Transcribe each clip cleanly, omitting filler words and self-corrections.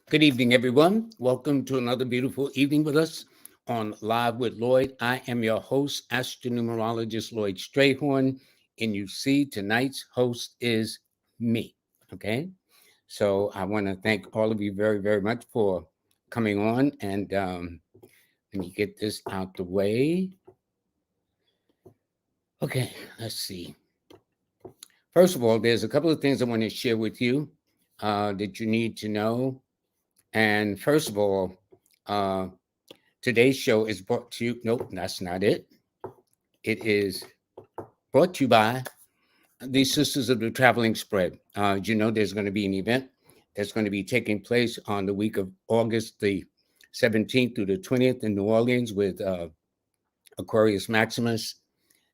Good evening, everyone. Welcome to another beautiful evening with us on Live with Lloyd. I am your host, Astro-Numerologist Lloyd Strayhorn, and you see tonight's host is me, okay? So I want to thank all of you very, very much for coming on, and let me get this out the way. Okay, let's see. First of all, there's a couple of things I want to share with you that you need to know. And first of all, today's show is brought to you. Nope, that's not it. It is brought to you by the Sisters of the Traveling Spread. You know, there's going to be an event that's going to be taking place on the week of August the 17th through the 20th in New Orleans with Aquarius Maximus,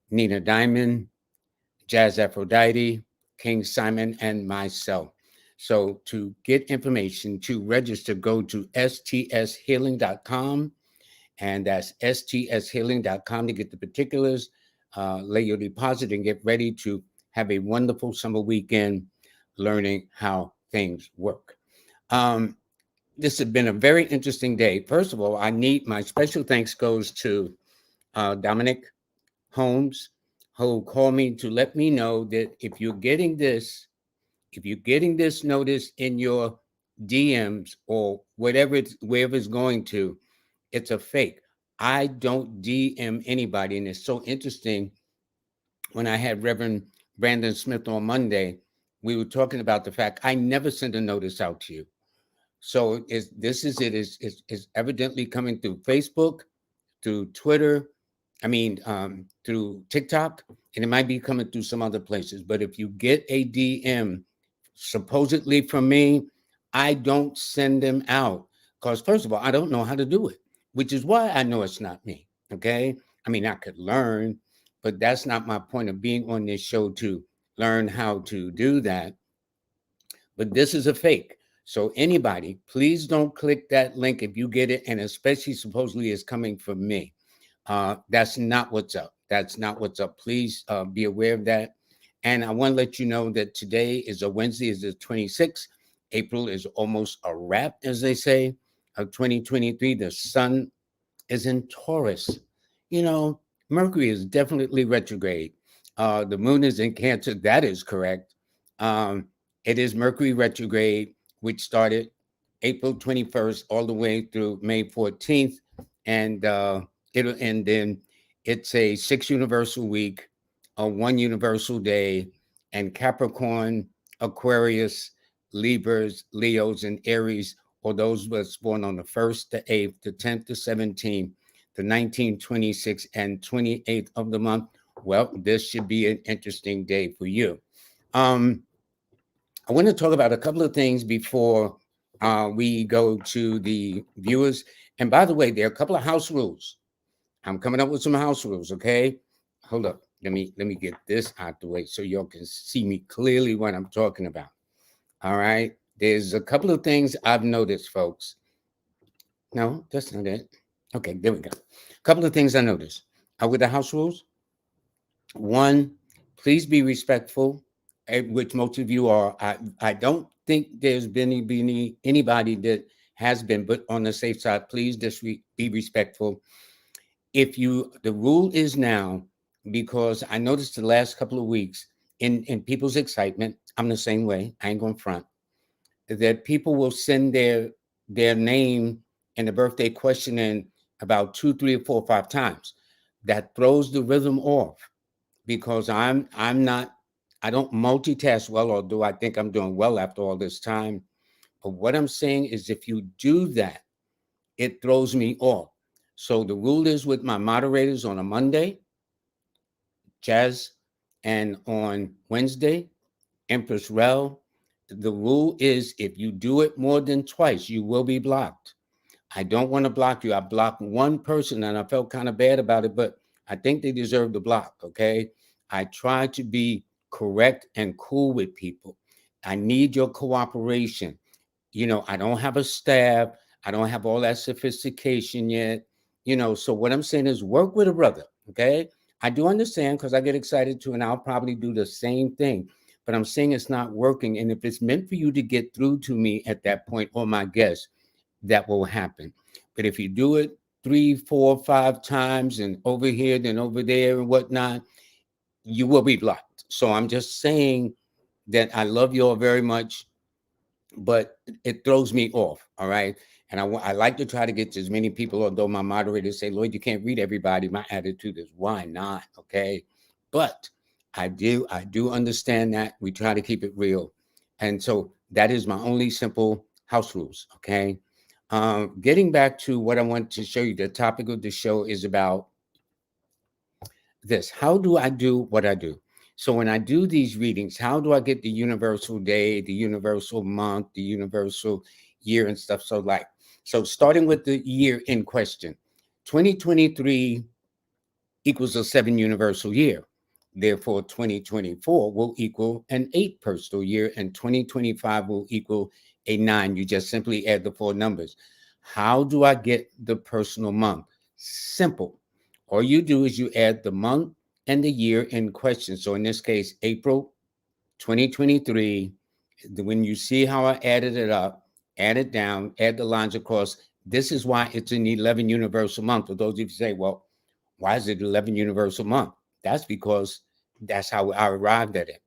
Nina Diamond, Jazz Aphrodite, King Simon, and myself. So to get information, to register, go to stshealing.com, and that's stshealing.com to get the particulars, lay your deposit, and get ready to have a wonderful summer weekend learning how things work. This has been a very interesting day. First of all, my special thanks goes to Dominic Holmes, who called me to let me know that if you're getting this notice in your DMs or wherever it's going to, it's a fake. I don't DM anybody. And it's so interesting. When I had Reverend Brandon Smith on Monday, we were talking about the fact I never send a notice out to you. So it's evidently coming through Facebook, through Twitter, through TikTok, and it might be coming through some other places. But if you get a DM supposedly from me, I don't send them out because, first of all, I don't know how to do it, which is why I know it's not me. Okay. I mean, I could learn, but that's not my point of being on this show, to learn how to do that. But this is a fake. So anybody, please don't click that link if you get it, and especially supposedly it's coming from me. That's not what's up. That's not what's up. Please be aware of that. And I want to let you know that today is a Wednesday, is the 26th. April is almost a wrap, as they say, of 2023. The sun is in Taurus. You know, Mercury is definitely retrograde. The moon is in Cancer. That is correct. It is Mercury retrograde, which started April 21st all the way through May 14th. And then it's a 6 universal week, a 1 universal day, and Capricorn, Aquarius, Libras, Leos, and Aries, or those who were born on the 1st, the 8th, the 10th, the 17th, the 19th, 26th, and 28th of the month. Well, this should be an interesting day for you. I want to talk about a couple of things before we go to the viewers. And by the way, there are a couple of house rules. I'm coming up with some house rules, okay? Hold up. Let me get this out the way so y'all can see me clearly what I'm talking about. All right. There's a couple of things I've noticed, folks. No, that's not it. Okay, there we go. A couple of things I noticed. With the house rules, one, please be respectful, which most of you are. I don't think there's been anybody that has been, but on the safe side, please just be respectful. The rule is now, because I noticed the last couple of weeks in people's excitement, I'm the same way, I ain't going front, that people will send their name and the birthday question in about 2, 3, or 4, 5 times. That throws the rhythm off because I'm not, I don't multitask well, although I think I'm doing well after all this time. But what I'm saying is if you do that, it throws me off. So the rule is with my moderators on a Monday, Jazz, and on Wednesday, Empress Rel, the rule is if you do it more than twice, you will be blocked. I don't want to block you. I blocked one person and I felt kind of bad about it, but I think they deserve the block. Okay. I try to be correct and cool with people. I need your cooperation. I don't have a staff. I don't have all that sophistication yet. So what I'm saying is work with a brother. Okay. I do understand because I get excited too, and I'll probably do the same thing. But I'm saying it's not working. And if it's meant for you to get through to me at that point, or my guests, that will happen. But if you do it 3, 4, 5 times and over here, then over there and whatnot, you will be blocked. So I'm just saying that I love you all very much, but it throws me off. All right. And I like to try to get to as many people, although my moderators say, Lloyd, you can't read everybody. My attitude is, why not? Okay. But I do understand that we try to keep it real. And so that is my only simple house rules. Okay. Getting back to what I want to show you, the topic of the show is about this. How do I do what I do? So when I do these readings, how do I get the universal day, the universal month, the universal year and stuff? So starting with the year in question, 2023 equals a 7 universal year. Therefore, 2024 will equal an 8 personal year, and 2025 will equal a 9. You just simply add the 4 numbers. How do I get the personal month? Simple. All you do is you add the month and the year in question. So in this case, April 2023. When you see how I added it up, add it down, add the lines across. This is why it's an 11 universal month. For those of you who say, well, why is it 11 universal month? That's because that's how I arrived at it.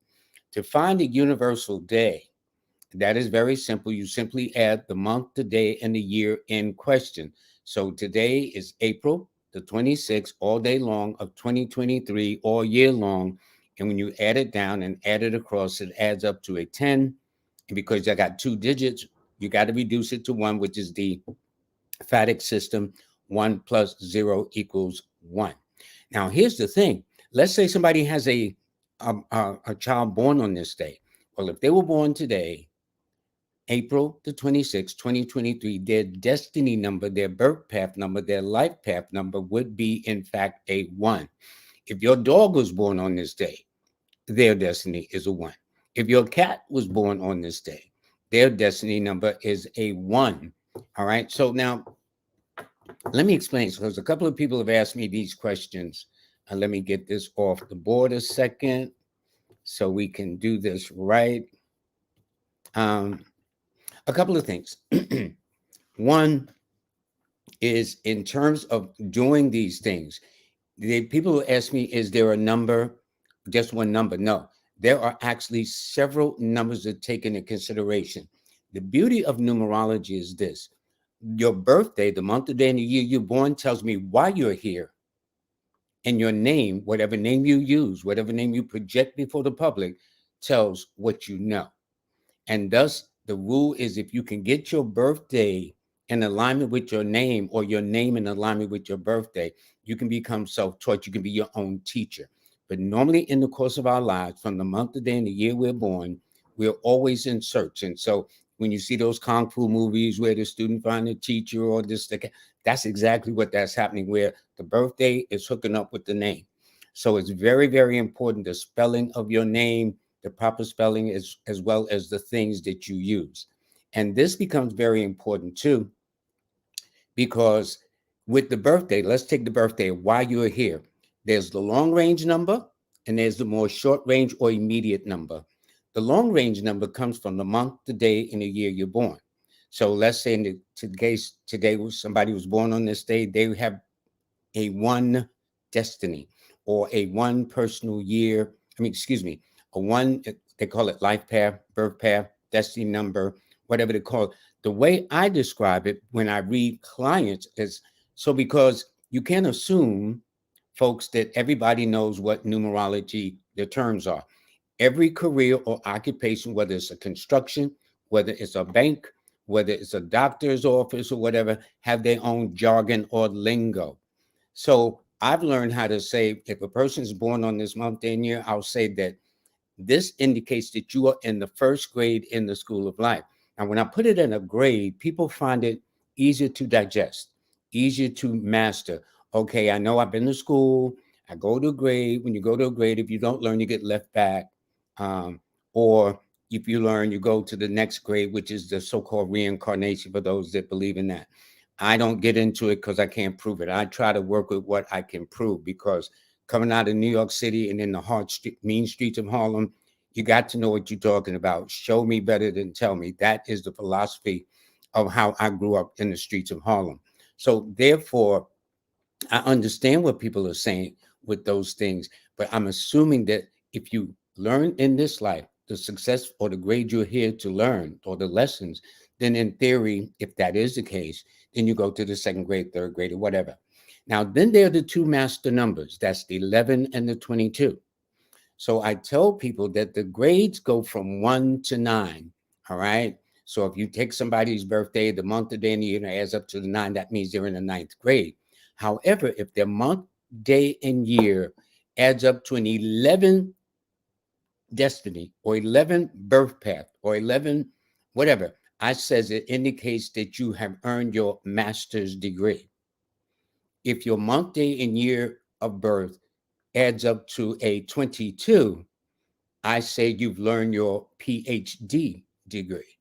To find a universal day, that is very simple. You simply add the month, the day, and the year in question. So today is April the 26th, all day long of 2023, all year long. And when you add it down and add it across, it adds up to a 10. And because I got 2 digits, you got to reduce it to 1, which is the phatic system. 1 plus 0 equals 1. Now, here's the thing. Let's say somebody has a child born on this day. Well, if they were born today, April the 26th, 2023, their destiny number, their birth path number, their life path number would be, in fact, a 1. If your dog was born on this day, their destiny is a 1. If your cat was born on this day, their destiny number is a 1. All right. So now let me explain, because a couple of people have asked me these questions. Let me get this off the board a second so we can do this right. A couple of things. One is in terms of doing these things, people ask me, is there a number, just one number? No, there are actually several numbers to take into consideration. The beauty of numerology is this. Your birthday, the month, the day, and the year you're born tells me why you're here. And your name, whatever name you use, whatever name you project before the public, tells what you know. And thus, the rule is if you can get your birthday in alignment with your name, or your name in alignment with your birthday, you can become self-taught. You can be your own teacher. But normally in the course of our lives, from the month, the day, and the year we're born, we're always in search. And so when you see those kung fu movies where the student finds a teacher or this, that's exactly what that's happening, where the birthday is hooking up with the name. So it's very, very important, the spelling of your name, the proper spelling, as well as the things that you use. And this becomes very important too, because with the birthday, let's take the birthday, why you're here. There's the long range number and there's the more short range or immediate number. The long range number comes from the month, the day, and the year you're born. So let's say in the case today, somebody was born on this day, they have a 1 destiny, or a 1 personal year. A 1, they call it life path, birth path, destiny number, whatever they call it. The way I describe it when I read clients is So because you can't assume, folks, that everybody knows what numerology, the terms are. Every career or occupation, whether it's a construction, whether it's a bank, whether it's a doctor's office or whatever, have their own jargon or lingo. So I've learned how to say, if a person's born on this month and year, I'll say that this indicates that you are in the first grade in the school of life. And when I put it in a grade, people find it easier to digest, easier to master. Okay, I know I've been to school. I go to a grade. When you go to a grade, if you don't learn, you get left back. Or if you learn, you go to the next grade, which is the so-called reincarnation for those that believe in that. I don't get into it because I can't prove it. I try to work with what I can prove, because coming out of New York City and in the mean streets of Harlem, you got to know what you're talking about. Show me better than tell me. That is the philosophy of how I grew up in the streets of Harlem. So therefore, I understand what people are saying with those things, but I'm assuming that if you learn in this life the success or the grade you're here to learn, or the lessons, then in theory, if that is the case, then you go to the second grade, third grade, or whatever. Now, then there are the two master numbers. That's the 11 and the 22. So I tell people that the grades go from 1 to 9. All right. So if you take somebody's birthday, the month, the day, and the year, and it adds up to the 9, that means they're in the ninth grade. However, if their month, day, and year adds up to an 11 destiny, or 11 birth path, or 11 whatever, I says it indicates that you have earned your master's degree. If your month, day, and year of birth adds up to a 22, I say you've learned your PhD degree.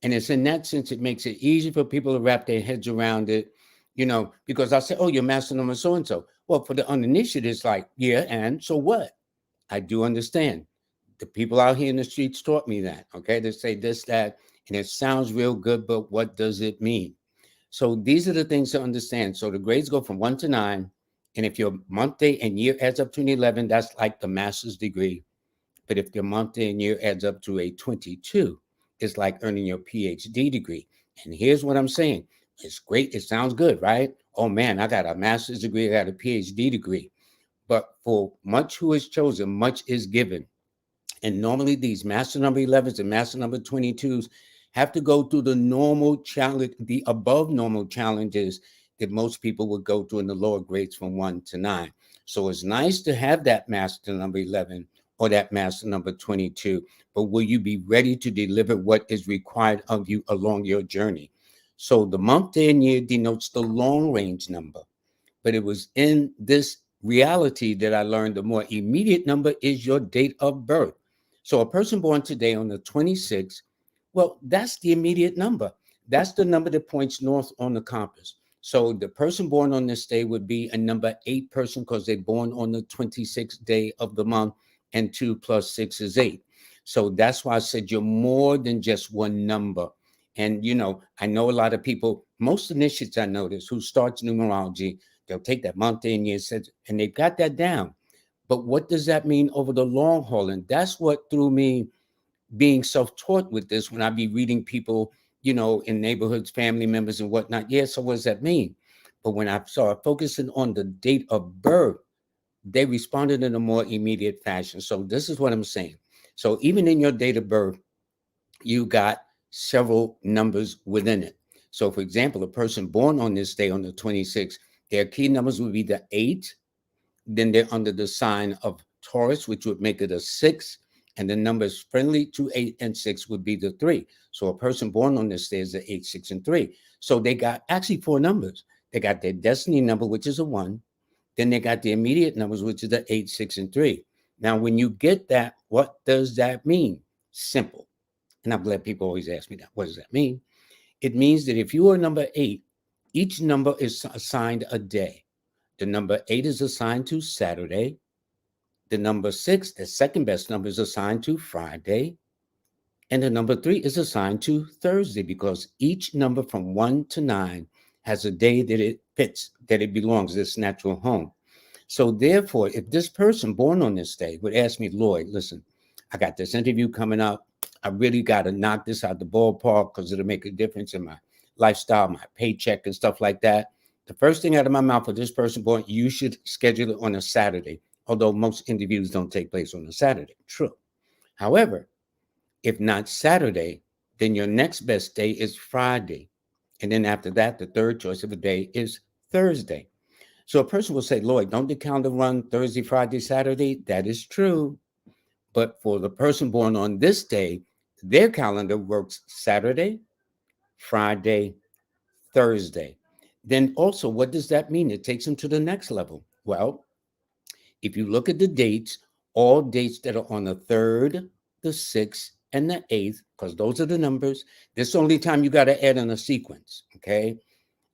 And it's in that sense, it makes it easy for people to wrap their heads around it, because I say, oh, you're master number so and so. Well, for the uninitiated, it's like, yeah, and so what? I do understand. The people out here in the streets taught me that. Okay. They say this, that, and it sounds real good, but what does it mean? So these are the things to understand. So the grades go from 1 to 9. And if your month, day, and year adds up to an 11, that's like the master's degree. But if your month, day, and year adds up to a 22, it's like earning your PhD degree. And here's what I'm saying. It's great. It sounds good, right? Oh man, I got a master's degree. I got a PhD degree. But for much who is chosen, much is given. And normally these master number 11s and master number 22s have to go through the normal challenge, the above normal challenges that most people would go through in the lower grades from 1 to 9. So it's nice to have that master number 11 or that master number 22, but will you be ready to deliver what is required of you along your journey? So the month, day, and year denotes the long range number, but it was in this reality that I learned the more immediate number is your date of birth. So a person born today on the 26th, well, that's the immediate number. That's the number that points north on the compass. So the person born on this day would be a number 8 person, because they're born on the 26th day of the month, and 2 plus 6 is 8. So that's why I said you're more than just one number. And, I know a lot of people, most initiates I notice who starts numerology, they'll take that month and year, and they've got that down. But what does that mean over the long haul? And that's what threw me being self-taught with this, when I be reading people, in neighborhoods, family members and whatnot. Yeah, so what does that mean? But when I started focusing on the date of birth, they responded in a more immediate fashion. So this is what I'm saying. So even in your date of birth, you got several numbers within it. So for example, a person born on this day on the 26th, their key numbers would be the 8. Then they're under the sign of Taurus, which would make it a 6. And the numbers friendly to 8 and 6 would be the 3. So a person born on this day is the 8, 6, and 3. So they got actually 4 numbers. They got their destiny number, which is a 1. Then they got the immediate numbers, which is the 8, 6, and 3. Now, when you get that, what does that mean? Simple. And I'm glad people always ask me that. What does that mean? It means that if you are number 8, each number is assigned a day. The number 8 is assigned to Saturday. The number 6, the second best number, is assigned to Friday. And the number 3 is assigned to Thursday, because each number from 1 to 9 has a day that it fits, that it belongs, this natural home. So therefore, if this person born on this day would ask me, Lloyd, listen, I got this interview coming up. I really got to knock this out the ballpark because it'll make a difference in my lifestyle, my paycheck and stuff like that. The first thing out of my mouth for this person born, you should schedule it on a Saturday, although most interviews don't take place on a Saturday. True. However, if not Saturday, then your next best day is Friday. And then after that, the third choice of the day is Thursday. So a person will say, Lloyd, don't the calendar run Thursday, Friday, Saturday? That is true. But for the person born on this day, their calendar works Saturday, Friday, Thursday. Then also, what does that mean? It takes them to the next level. Well, if you look at the dates, all dates that are on the 3rd, the 6th, and the 8th, because those are the numbers, this is the only time you got to add in a sequence, okay?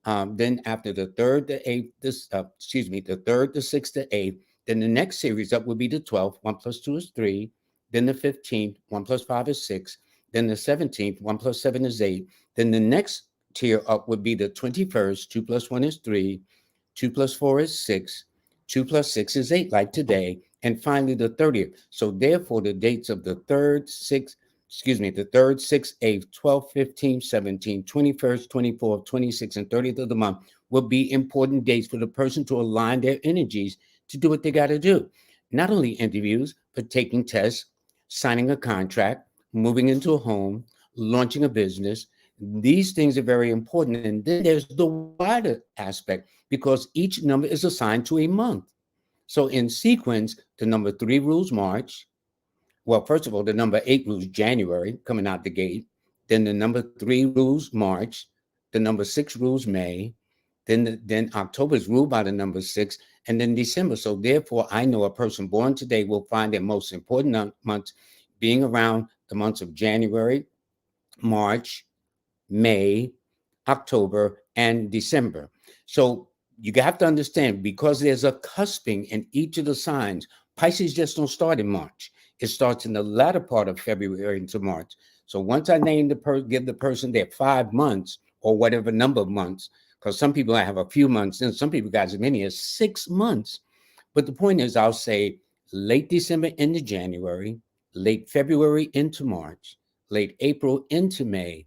Then after the 3rd, the 8th, the 3rd, the 6th, the 8th, then the next series up would be the 12th, 1 plus 2 is 3, then the 15th, 1 plus 5 is 6, then the 17th, 1 plus 7 is 8, then the next tier up would be the 21st, 2 plus 1 is 3, 2 plus 4 is 6, 2 plus 6 is 8, like today, and finally the 30th. So therefore, the dates of the 3rd, 6th, the 3rd, 6th, 8th, 12th, 15th, 17th, 21st, 24th, 26th, and 30th of the month will be important dates for the person to align their energies to do what they got to do. Not only interviews, but taking tests, signing a contract, moving into a home, launching a business. These things are very important. And then there's the wider aspect because each number is assigned to a month. So in sequence, the number 3 rules March. Well, first of all, the number 8 rules January, coming out the gate. Then the number 3 rules March. The number 6 rules May. Then October is ruled by the number 6, and then December. So therefore, I know a person born today will find their most important months being around the months of January, March, May, October, and December. So you have to understand, because there's a cusping in each of the signs, Pisces just don't start in March. It starts in the latter part of February into March. So once I name give the person their 5 months or whatever number of months, because some people have a few months and some people got as many as 6 months. But the point is, I'll say late December into January, late February into March, late April into May,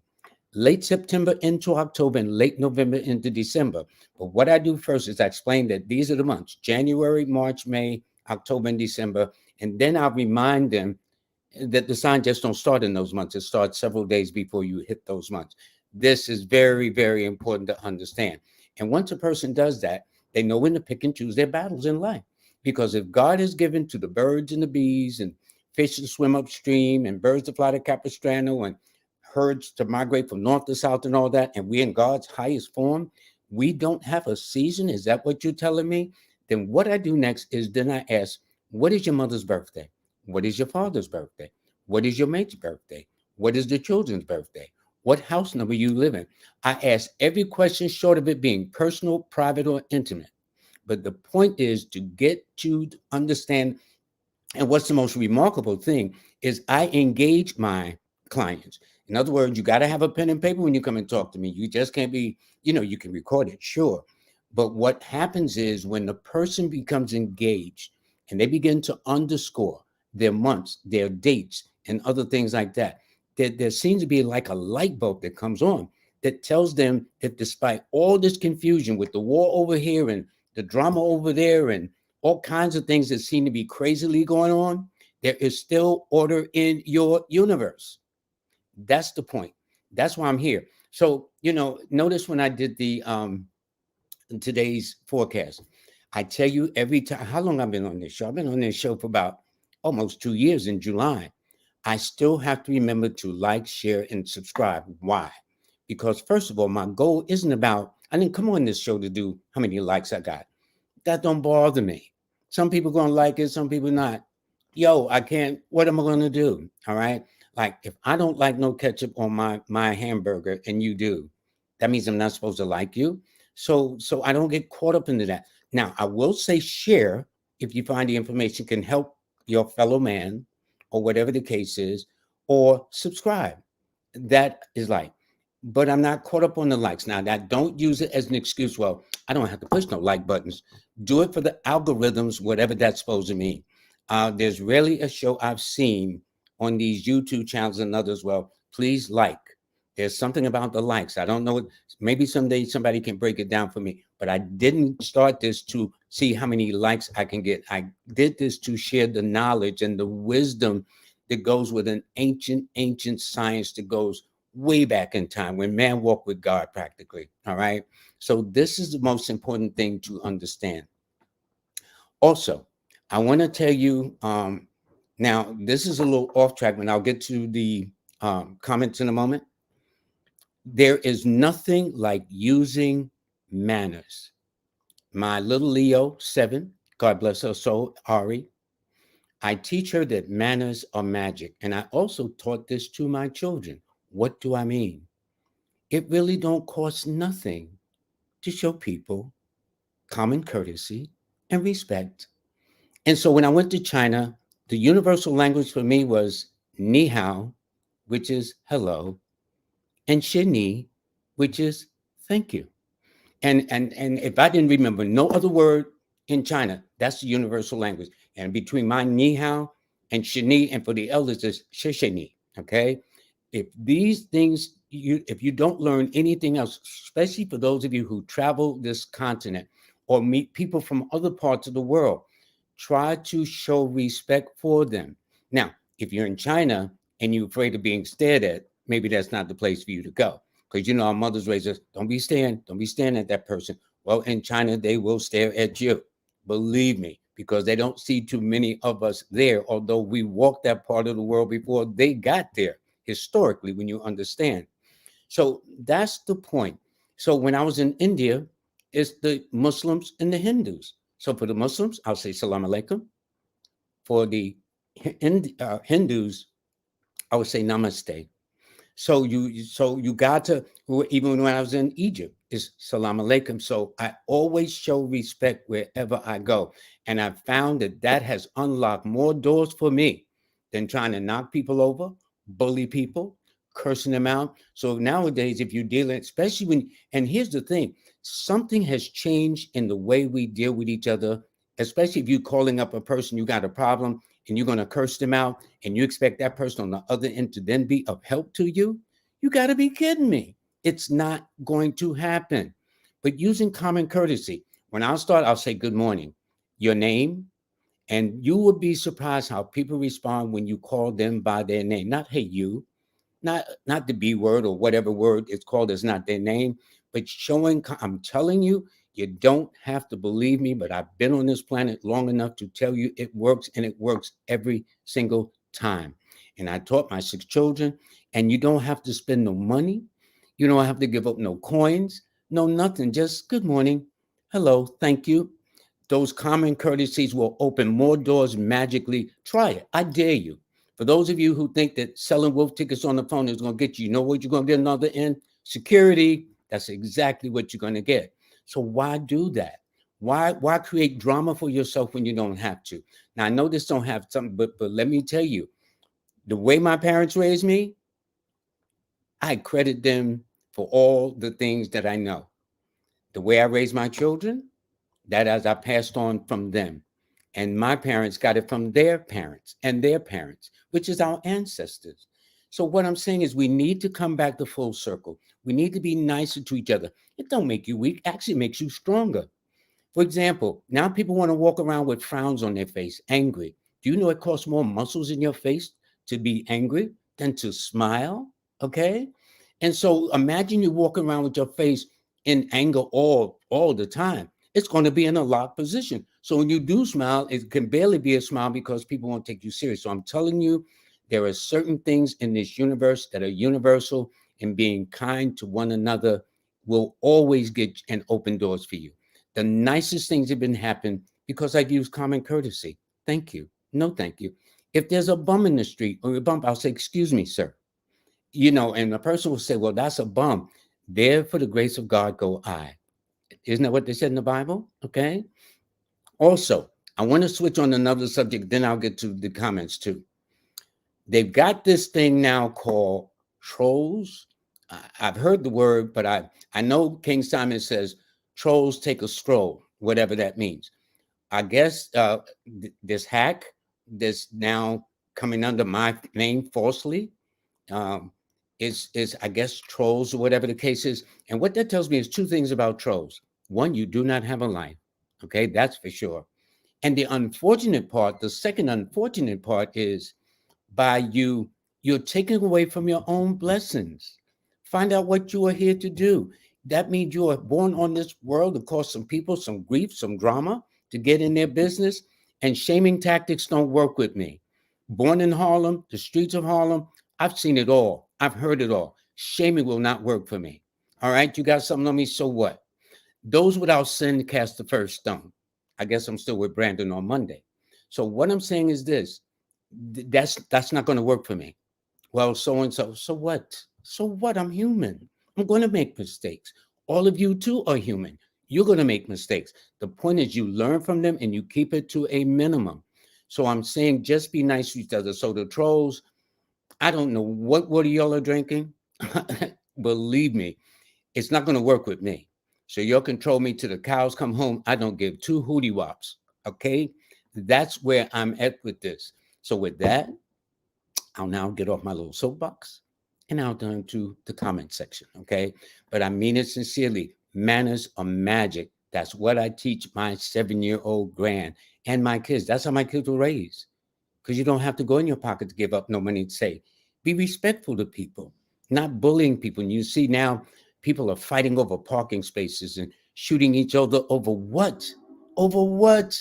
late September into October, and late November into December. But what I do first is I explain that these are the months: January, March, May, October, and December. And then I'll remind them that the sign just don't start in those months. It starts several days before you hit those months. This is very, very important to understand. And once a person does that, they know when to pick and choose their battles in life. Because if God has given to the birds and the bees and fish to swim upstream and birds to fly to Capistrano and herds to migrate from north to south and all that, and we're in God's highest form, we don't have a season. Is that what you're telling me? Then what I do next is then I ask, what is your mother's birthday? What is your father's birthday? What is your mate's birthday? What is the children's birthday? What house number you live in? I ask every question short of it being personal, private, or intimate. But the point is to get to understand. And what's the most remarkable thing is I engage my clients. In other words, you got to have a pen and paper when you come and talk to me. You just can't be, you can record it, sure. But what happens is when the person becomes engaged and they begin to underscore their months, their dates, and other things like that, there seems to be like a light bulb that comes on that tells them that despite all this confusion with the war over here and the drama over there and all kinds of things that seem to be crazily going on, there is still order in your universe. That's the point. That's why I'm here. So, notice when I did the today's forecast, I tell you every time how long I've been on this show. I've been on this show for about almost 2 years in July. I still have to remember to like, share, and subscribe. Why? Because first of all, my goal isn't about, I didn't come on this show to do how many likes I got. That don't bother me. Some people gonna like it, some people not. Yo, I can't, what am I gonna do? All right. Like if I don't like no ketchup on my hamburger and you do, that means I'm not supposed to like you. So I don't get caught up into that. Now I will say share if you find the information can help your fellow man or whatever the case is, or subscribe. That is like, but I'm not caught up on the likes. Now that don't use it as an excuse. Well, I don't have to push no like buttons. Do it for the algorithms, whatever that's supposed to mean. There's rarely a show I've seen on these YouTube channels and others. Well, please like. There's something about the likes. I don't know. Maybe someday somebody can break it down for me. But I didn't start this to see how many likes I can get. I did this to share the knowledge and the wisdom that goes with an ancient science that goes way back in time when man walked with God practically. All right. So this is the most important thing to understand. Also, I want to tell you now, this is a little off track, and I'll get to the comments in a moment. There is nothing like using manners. My little Leo, 7, God bless her soul, Ari, I teach her that manners are magic. And I also taught this to my children. What do I mean? It really don't cost nothing to show people common courtesy and respect. And so when I went to China, the universal language for me was ni hao, which is hello, and shini, which is thank you. And if I didn't remember no other word in China, that's the universal language. And between my ni hao and shini, and for the elders is shishini. Okay, if you don't learn anything else, especially for those of you who travel this continent or meet people from other parts of the world, try to show respect for them. Now, if you're in China and you're afraid of being stared at, maybe that's not the place for you to go. Because you know our mothers raised us, don't be staring at that person. Well, in China, they will stare at you. Believe me, because they don't see too many of us there, although we walked that part of the world before they got there, historically, when you understand. So that's the point. So when I was in India, it's the Muslims and the Hindus. So for the Muslims, I'll say salam alaikum. For the Hindus, I would say namaste. So you got to, even when I was in Egypt, is salam alaikum. So I always show respect wherever I go, and I found that has unlocked more doors for me than trying to knock people over, bully people, cursing them out. So nowadays, if you're dealing, especially when, and here's the thing, something has changed in the way we deal with each other. Especially if you're calling up a person, you got a problem, and you're going to curse them out, and you expect that person on the other end to then be of help to you, you got to be kidding me. It's not going to happen. But using common courtesy, when I'll start, I'll say good morning, your name, and you will be surprised how people respond when you call them by their name. Not hey you, not the B word or whatever word it's called is not their name, but showing. I'm telling you, you don't have to believe me, but I've been on this planet long enough to tell you it works, and it works every single time. And I taught my 6 children, and you don't have to spend no money, you don't have to give up no coins, no nothing. Just good morning, hello, thank you. Those common courtesies will open more doors magically. Try it. I dare you. For those of you who think that selling wolf tickets on the phone is going to get you, you know what you're going to get another end? Security. That's exactly what you're going to get. So why do that? Why create drama for yourself when you don't have to? Now I know this don't have something, but let me tell you, the way my parents raised me, I credit them for all the things that I know. The way I raised my children, that as I passed on from them. And my parents got it from their parents and their parents, which is our ancestors. So what I'm saying is we need to come back to full circle. We need to be nicer to each other. It don't make you weak, actually makes you stronger. For example, now people want to walk around with frowns on their face, angry. Do you know it costs more muscles in your face to be angry than to smile? Okay. And so imagine you walk around with your face in anger all the time. It's going to be in a locked position. So when you do smile, it can barely be a smile because people won't take you serious. So I'm telling you, there are certain things in this universe that are universal, and being kind to one another will always get and open doors for you. The nicest things have been happening because I've used common courtesy. Thank you. No, thank you. If there's a bum in the street or a bump, I'll say, excuse me, sir. And the person will say, well, that's a bum. There for the grace of God go I. Isn't that what they said in the Bible? Okay. Also, I want to switch on another subject, then I'll get to the comments too. They've got this thing now called trolls. I've heard the word, but I know King Simon says trolls take a stroll, whatever that means. I guess this hack that's now coming under my name falsely. Um, is I guess trolls or whatever the case is. And what that tells me is two things about trolls. One, you do not have a life. Okay, that's for sure. And the unfortunate part, the second unfortunate part is by you're taking away from your own blessings. Find out what you are here to do. That means you are born on this world to cause some people some grief, some drama, to get in their business. And shaming tactics don't work with me. Born in Harlem, the streets of Harlem, I've seen it all. I've heard it all. Shaming will not work for me. All right, you got something on me, so what? Those without sin cast the first stone. I guess I'm still with Brandon on Monday. So what I'm saying is this: that's not going to work for me. Well, so and so. So what? So what? I'm human. I'm going to make mistakes. All of you too are human. You're going to make mistakes. The point is you learn from them and you keep it to a minimum. So I'm saying just be nice to each other. So the trolls, I don't know what water y'all are drinking. Believe me, it's not going to work with me. So you'll control me till the cows come home. I don't give two hootie wops. Okay. That's where I'm at with this. So with that, I'll now get off my little soapbox and I'll turn to the comment section. Okay. But I mean it sincerely. Manners are magic. That's what I teach my 7-year-old grand and my kids. That's how my kids were raised. Because you don't have to go in your pocket to give up no money to say. Be respectful to people, not bullying people. And you see now people are fighting over parking spaces and shooting each other over what? Over what?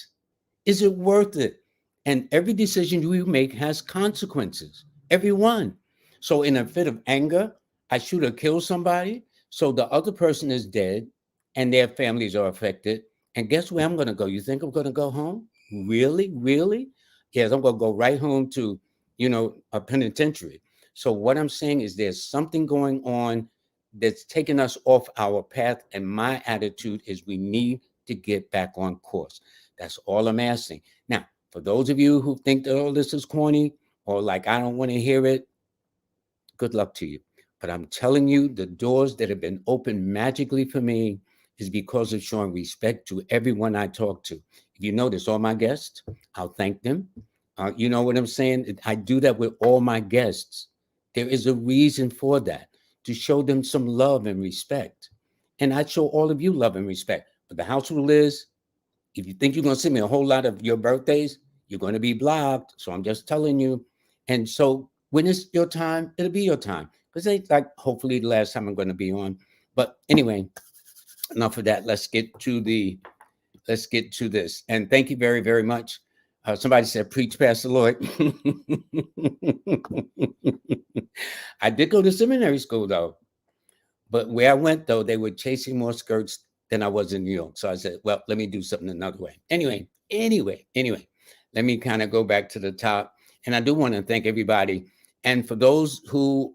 Is it worth it? And every decision you make has consequences. Every one. So in a fit of anger, I shoot or kill somebody. So the other person is dead and their families are affected. And guess where I'm going to go? You think I'm going to go home? Really? Really? Yes, I'm going to go right home to, a penitentiary. So what I'm saying is there's something going on that's taking us off our path. And my attitude is we need to get back on course. That's all I'm asking. Now, for those of you who think that all this is corny or like I don't want to hear it, good luck to you. But I'm telling you, the doors that have been opened magically for me is because of showing respect to everyone I talk to. If you notice, all my guests, I'll thank them. You know what I'm saying? I do that with all my guests. There is a reason for that, to show them some love and respect. And I show all of you love and respect. But the house rule is, if you think you're going to send me a whole lot of your birthdays, you're going to be blocked. So I'm just telling you. And so when it's your time, it'll be your time. Because it's like hopefully the last time I'm going to be on. But anyway, enough of that. Let's get to this. And thank you very, very much. Somebody said, preach, Pastor Lloyd. I did go to seminary school though. But where I went, though, they were chasing more skirts than I was in New York. So I said, well, let me do something another way. Anyway, let me kind of go back to the top. And I do want to thank everybody. And for those who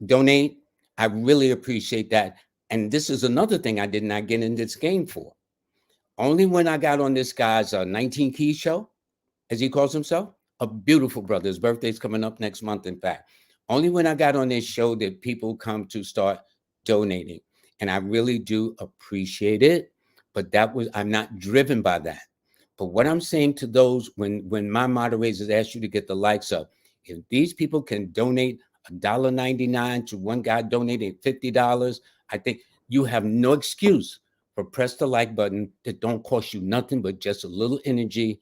donate, I really appreciate that. And this is another thing I did not get in this game for. Only when I got on this guy's 19 Keys show, as he calls himself, a beautiful brother. His birthday's coming up next month, in fact. Only when I got on this show did people come to start donating. And I really do appreciate it. But I'm not driven by that. But what I'm saying to those, when my moderators ask you to get the likes up, if these people can donate $1.99 to one guy donating $50, I think you have no excuse for press the like button that don't cost you nothing but just a little energy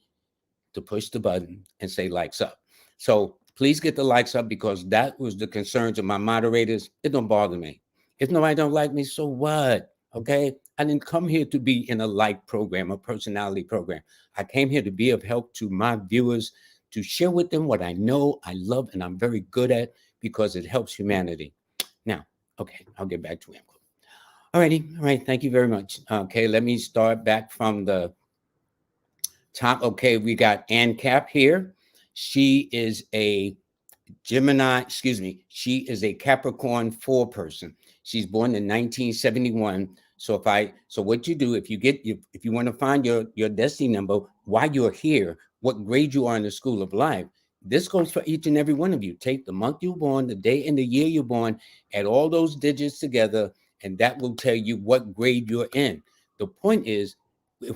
to push the button and say likes up. So please get the likes up, because that was the concerns of my moderators. It don't bother me. If nobody don't like me, so what? Okay. I didn't come here to be in a like program, a personality program. I came here to be of help to my viewers, to share with them what I know, I love, and I'm very good at, because it helps humanity. Now, okay, I'll get back to him. All righty. All right. Thank you very much. Okay. Let me start back from the top. Okay, we got Ann Cap here. She is a Gemini, she is a Capricorn 4 person. She's born in 1971. So what you do, if you want to find your destiny number while you're here, what grade you are in the school of life, this goes for each and every one of you. Take the month you're born, the day and the year you're born, add all those digits together, and that will tell you what grade you're in. The point is,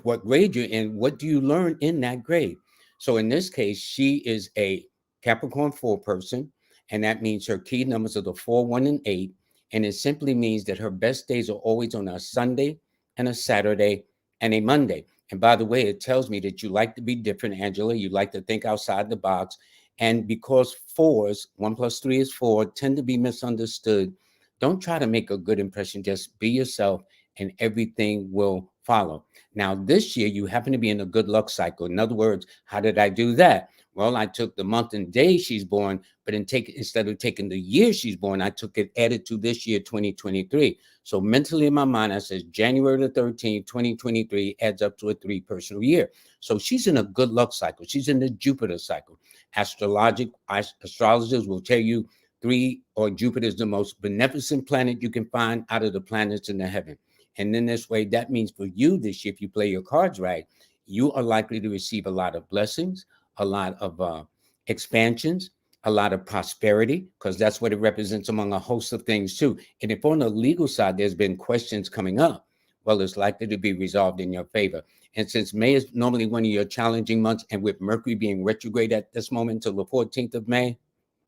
what grade you're in, what do you learn in that grade? So in this case, she is a Capricorn 4 person, and that means her key numbers are the 4, 1, and 8. And it simply means that her best days are always on a Sunday and a Saturday and a Monday. And by the way, it tells me that you like to be different, Angela. You like to think outside the box. And because fours, 1 plus 3 is 4, tend to be misunderstood, don't try to make a good impression. Just be yourself and everything will follow. Now, this year, you happen to be in a good luck cycle. In other words, how did I do that? Well, I took the month and day she's born, but instead of taking the year she's born, I took it added to this year, 2023. So mentally in my mind, I says January the 13th, 2023 adds up to a 3 personal year. So she's in a good luck cycle. She's in the Jupiter cycle. Astrologers will tell you 3 or Jupiter is the most beneficent planet you can find out of the planets in the heaven. And then this way, that means for you this year, if you play your cards right, you are likely to receive a lot of blessings, a lot of expansions, a lot of prosperity, because that's what it represents among a host of things too. And if on the legal side, there's been questions coming up, well, it's likely to be resolved in your favor. And since May is normally one of your challenging months, and with Mercury being retrograde at this moment until the 14th of May,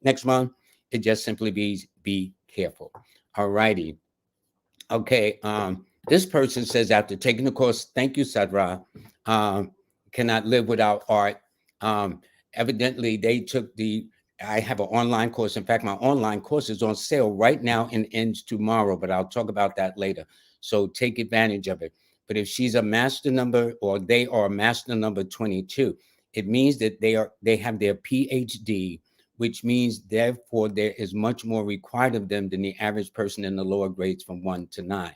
next month, it just simply be careful. All righty. Okay. This person says, after taking the course, thank you, Sadra, cannot live without art. Evidently, they took I have an online course. In fact, my online course is on sale right now and ends tomorrow, but I'll talk about that later. So take advantage of it. But if she's a master number, or they are a master number 22, it means that they have their PhD, which means therefore there is much more required of them than the average person in the lower grades from 1 to 9.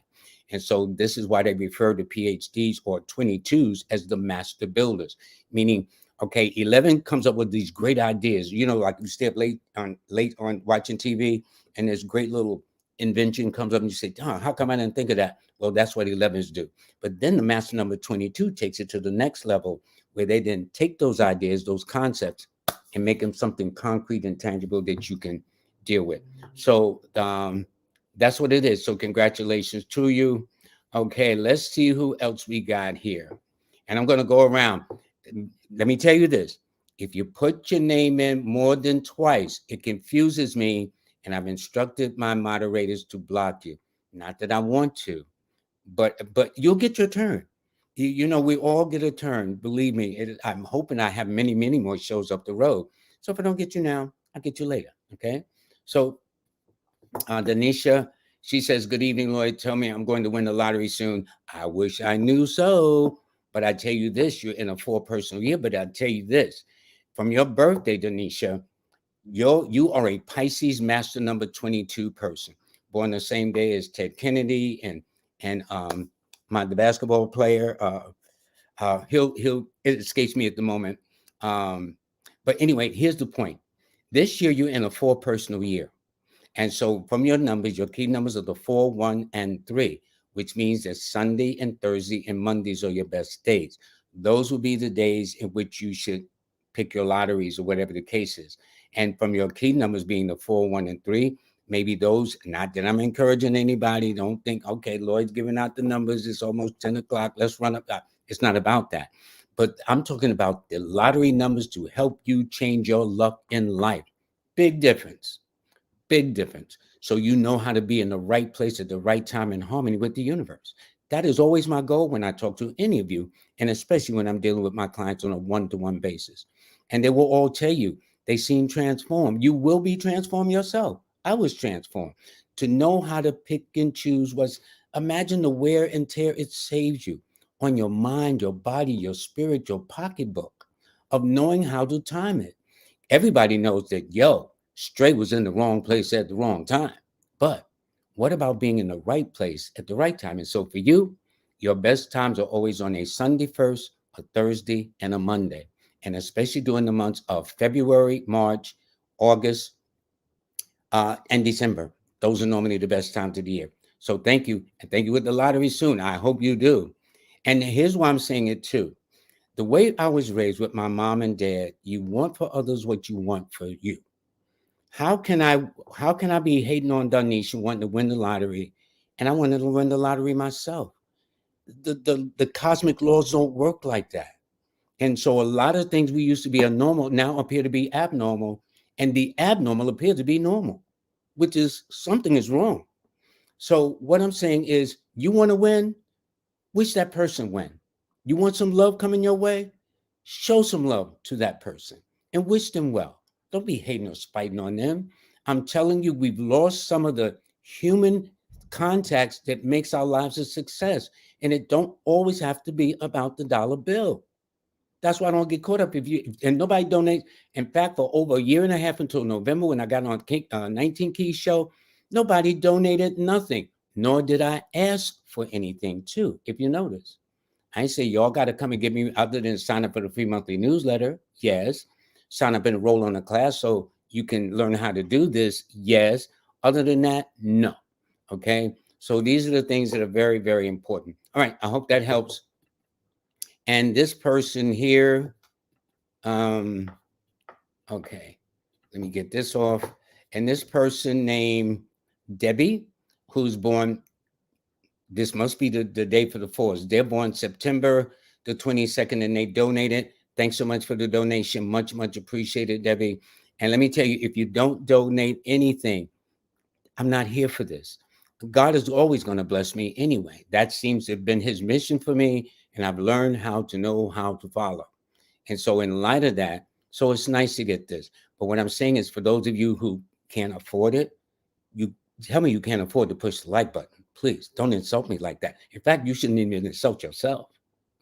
And so this is why they refer to PhDs or 22s as the master builders, meaning, okay, 11 comes up with these great ideas, like you stay up late on watching TV, and this great little invention comes up and you say, how come I didn't think of that? Well, that's what 11s do. But then the master number 22 takes it to the next level, where they then take those ideas, those concepts, and make them something concrete and tangible that you can deal with. So that's what it is. So congratulations to you. Okay, let's see who else we got here. And I'm going to go around. Let me tell you this. If you put your name in more than twice, it confuses me, and I've instructed my moderators to block you. Not that I want to, but you'll get your turn. We all get a turn. Believe me, I'm hoping I have many, many more shows up the road. So if I don't get you now, I'll get you later. Okay. So Denisha, she says, good evening, Lloyd. Tell me I'm going to win the lottery soon. I wish I knew so. But I tell you this, you're in a 4 personal year. But I tell you this, from your birthday, Denisha, you are a Pisces master number 22 person, born the same day as Ted Kennedy and the basketball player. It escapes me at the moment. But anyway, here's the point. This year, you're in a 4 personal year. And so from your numbers, your key numbers are the 4, 1, and 3, which means that Sunday and Thursday and Mondays are your best days. Those will be the days in which you should pick your lotteries or whatever the case is. And from your key numbers being the 4, 1, and 3, maybe those, not that I'm encouraging anybody, don't think, okay, Lloyd's giving out the numbers, it's almost 10 o'clock, let's run up. It's not about that. But I'm talking about the lottery numbers to help you change your luck in life. Big difference. Big difference. So you know how to be in the right place at the right time in harmony with the universe. That is always my goal when I talk to any of you, and especially when I'm dealing with my clients on a one-to-one basis. And they will all tell you they seem transformed. You will be transformed yourself. I was transformed. To know how to pick and choose imagine the wear and tear it saves you on your mind, your body, your spirit, your pocketbook, of knowing how to time it. Everybody knows that, Stray was in the wrong place at the wrong time. But what about being in the right place at the right time? And so for you, your best times are always on a Sunday first, a Thursday, and a Monday. And especially during the months of February, March, August, and December. Those are normally the best times of the year. So thank you. And thank you with the lottery soon. I hope you do. And here's why I'm saying it too. The way I was raised with my mom and dad, you want for others what you want for you. How can I be hating on Danisha wanting to win the lottery, and I wanted to win the lottery myself? The cosmic laws don't work like that. And so a lot of things we used to be normal now appear to be abnormal. and the abnormal appear to be normal, which is something is wrong. So what I'm saying is, you want to win, wish that person win. You want some love coming your way, show some love to that person and wish them well. Don't be hating or spiting on them. I'm telling you, we've lost some of the human contacts that makes our lives a success. And it don't always have to be about the dollar bill. That's why I don't get caught up and nobody donates. In fact, for over a year and a half until November, when I got on 19 Keys show, nobody donated nothing, nor did I ask for anything too, if you notice. I ain't say y'all got to come and give me, other than sign up for the free monthly newsletter. Yes. Sign up and enroll on a class so you can learn how to do this. Yes. Other than that, no. Okay. So these are the things that are very, very important. All right. I hope that helps. And this person here, okay, let me get this off. And this person named Debbie, who's born, this must be the day for the fours. They're born September the 22nd, and they donated. Thanks so much for the donation. Much, much appreciated, Debbie. And let me tell you, if you don't donate anything, I'm not here for this. God is always going to bless me anyway. That seems to have been his mission for me, and I've learned how to know how to follow. And so in light of that, so it's nice to get this. But what I'm saying is, for those of you who can't afford it, you tell me you can't afford to push the like button. Please don't insult me like that. In fact, you shouldn't even insult yourself.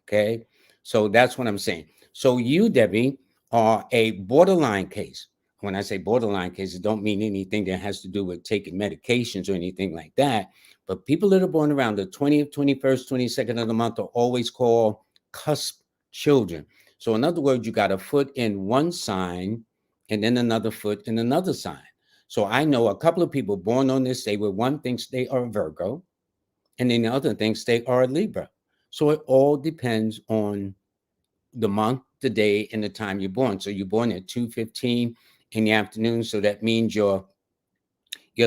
Okay. So that's what I'm saying. So you, Debbie, are a borderline case. When I say borderline case, it don't mean anything that has to do with taking medications or anything like that. But people that are born around the 20th, 21st, 22nd of the month are always called cusp children. So in other words, you got a foot in one sign and then another foot in another sign. So I know a couple of people born on this day where one thinks they are Virgo and then the other thinks they are a Libra. So it all depends on the month, the day, and the time you're born. So you're born at 2:15 in the afternoon. So that means your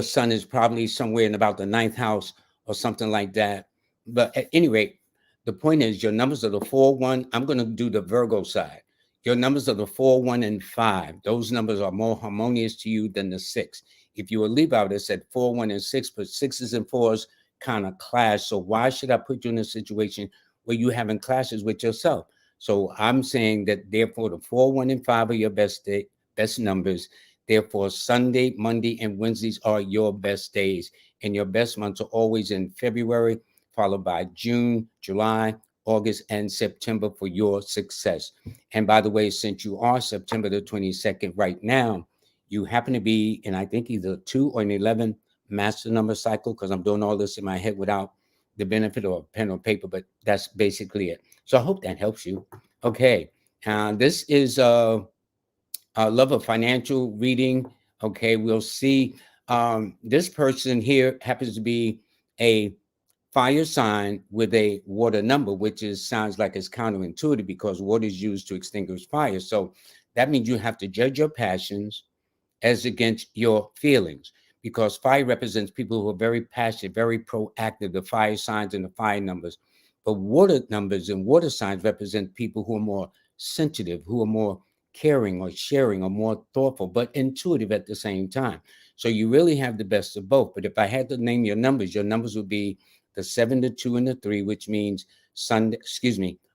sun is probably somewhere in about the ninth house or something like that. But at any rate, the point is your numbers are the 4, 1. I'm going to do the Virgo side. Your numbers are the 4, 1, and 5. Those numbers are more harmonious to you than the 6. If you were Libra, I would have said 4, 1, and 6, but 6s and 4s kind of clash. So why should I put you in a situation where you having clashes with yourself? So I'm saying that therefore the 4, 1, and 5 are your best numbers. Therefore, Sunday, Monday, and Wednesdays are your best days. And your best months are always in February, followed by June, July, August, and September for your success. And by the way, since you are September the 22nd right now, you happen to be in, I think, either 2 or an 11 master number cycle, because I'm doing all this in my head without the benefit of a pen or paper, but that's basically it. So I hope that helps you. Okay. This is love a financial reading. Okay, we'll see. This person here happens to be a fire sign with a water number, which sounds like it's counterintuitive because water is used to extinguish fire. So that means you have to judge your passions as against your feelings, because fire represents people who are very passionate, very proactive, the fire signs and the fire numbers. But water numbers and water signs represent people who are more sensitive, who are more caring or sharing or more thoughtful, but intuitive at the same time. So you really have the best of both. But if I had to name your numbers would be the 7, the 2, and the 3, which means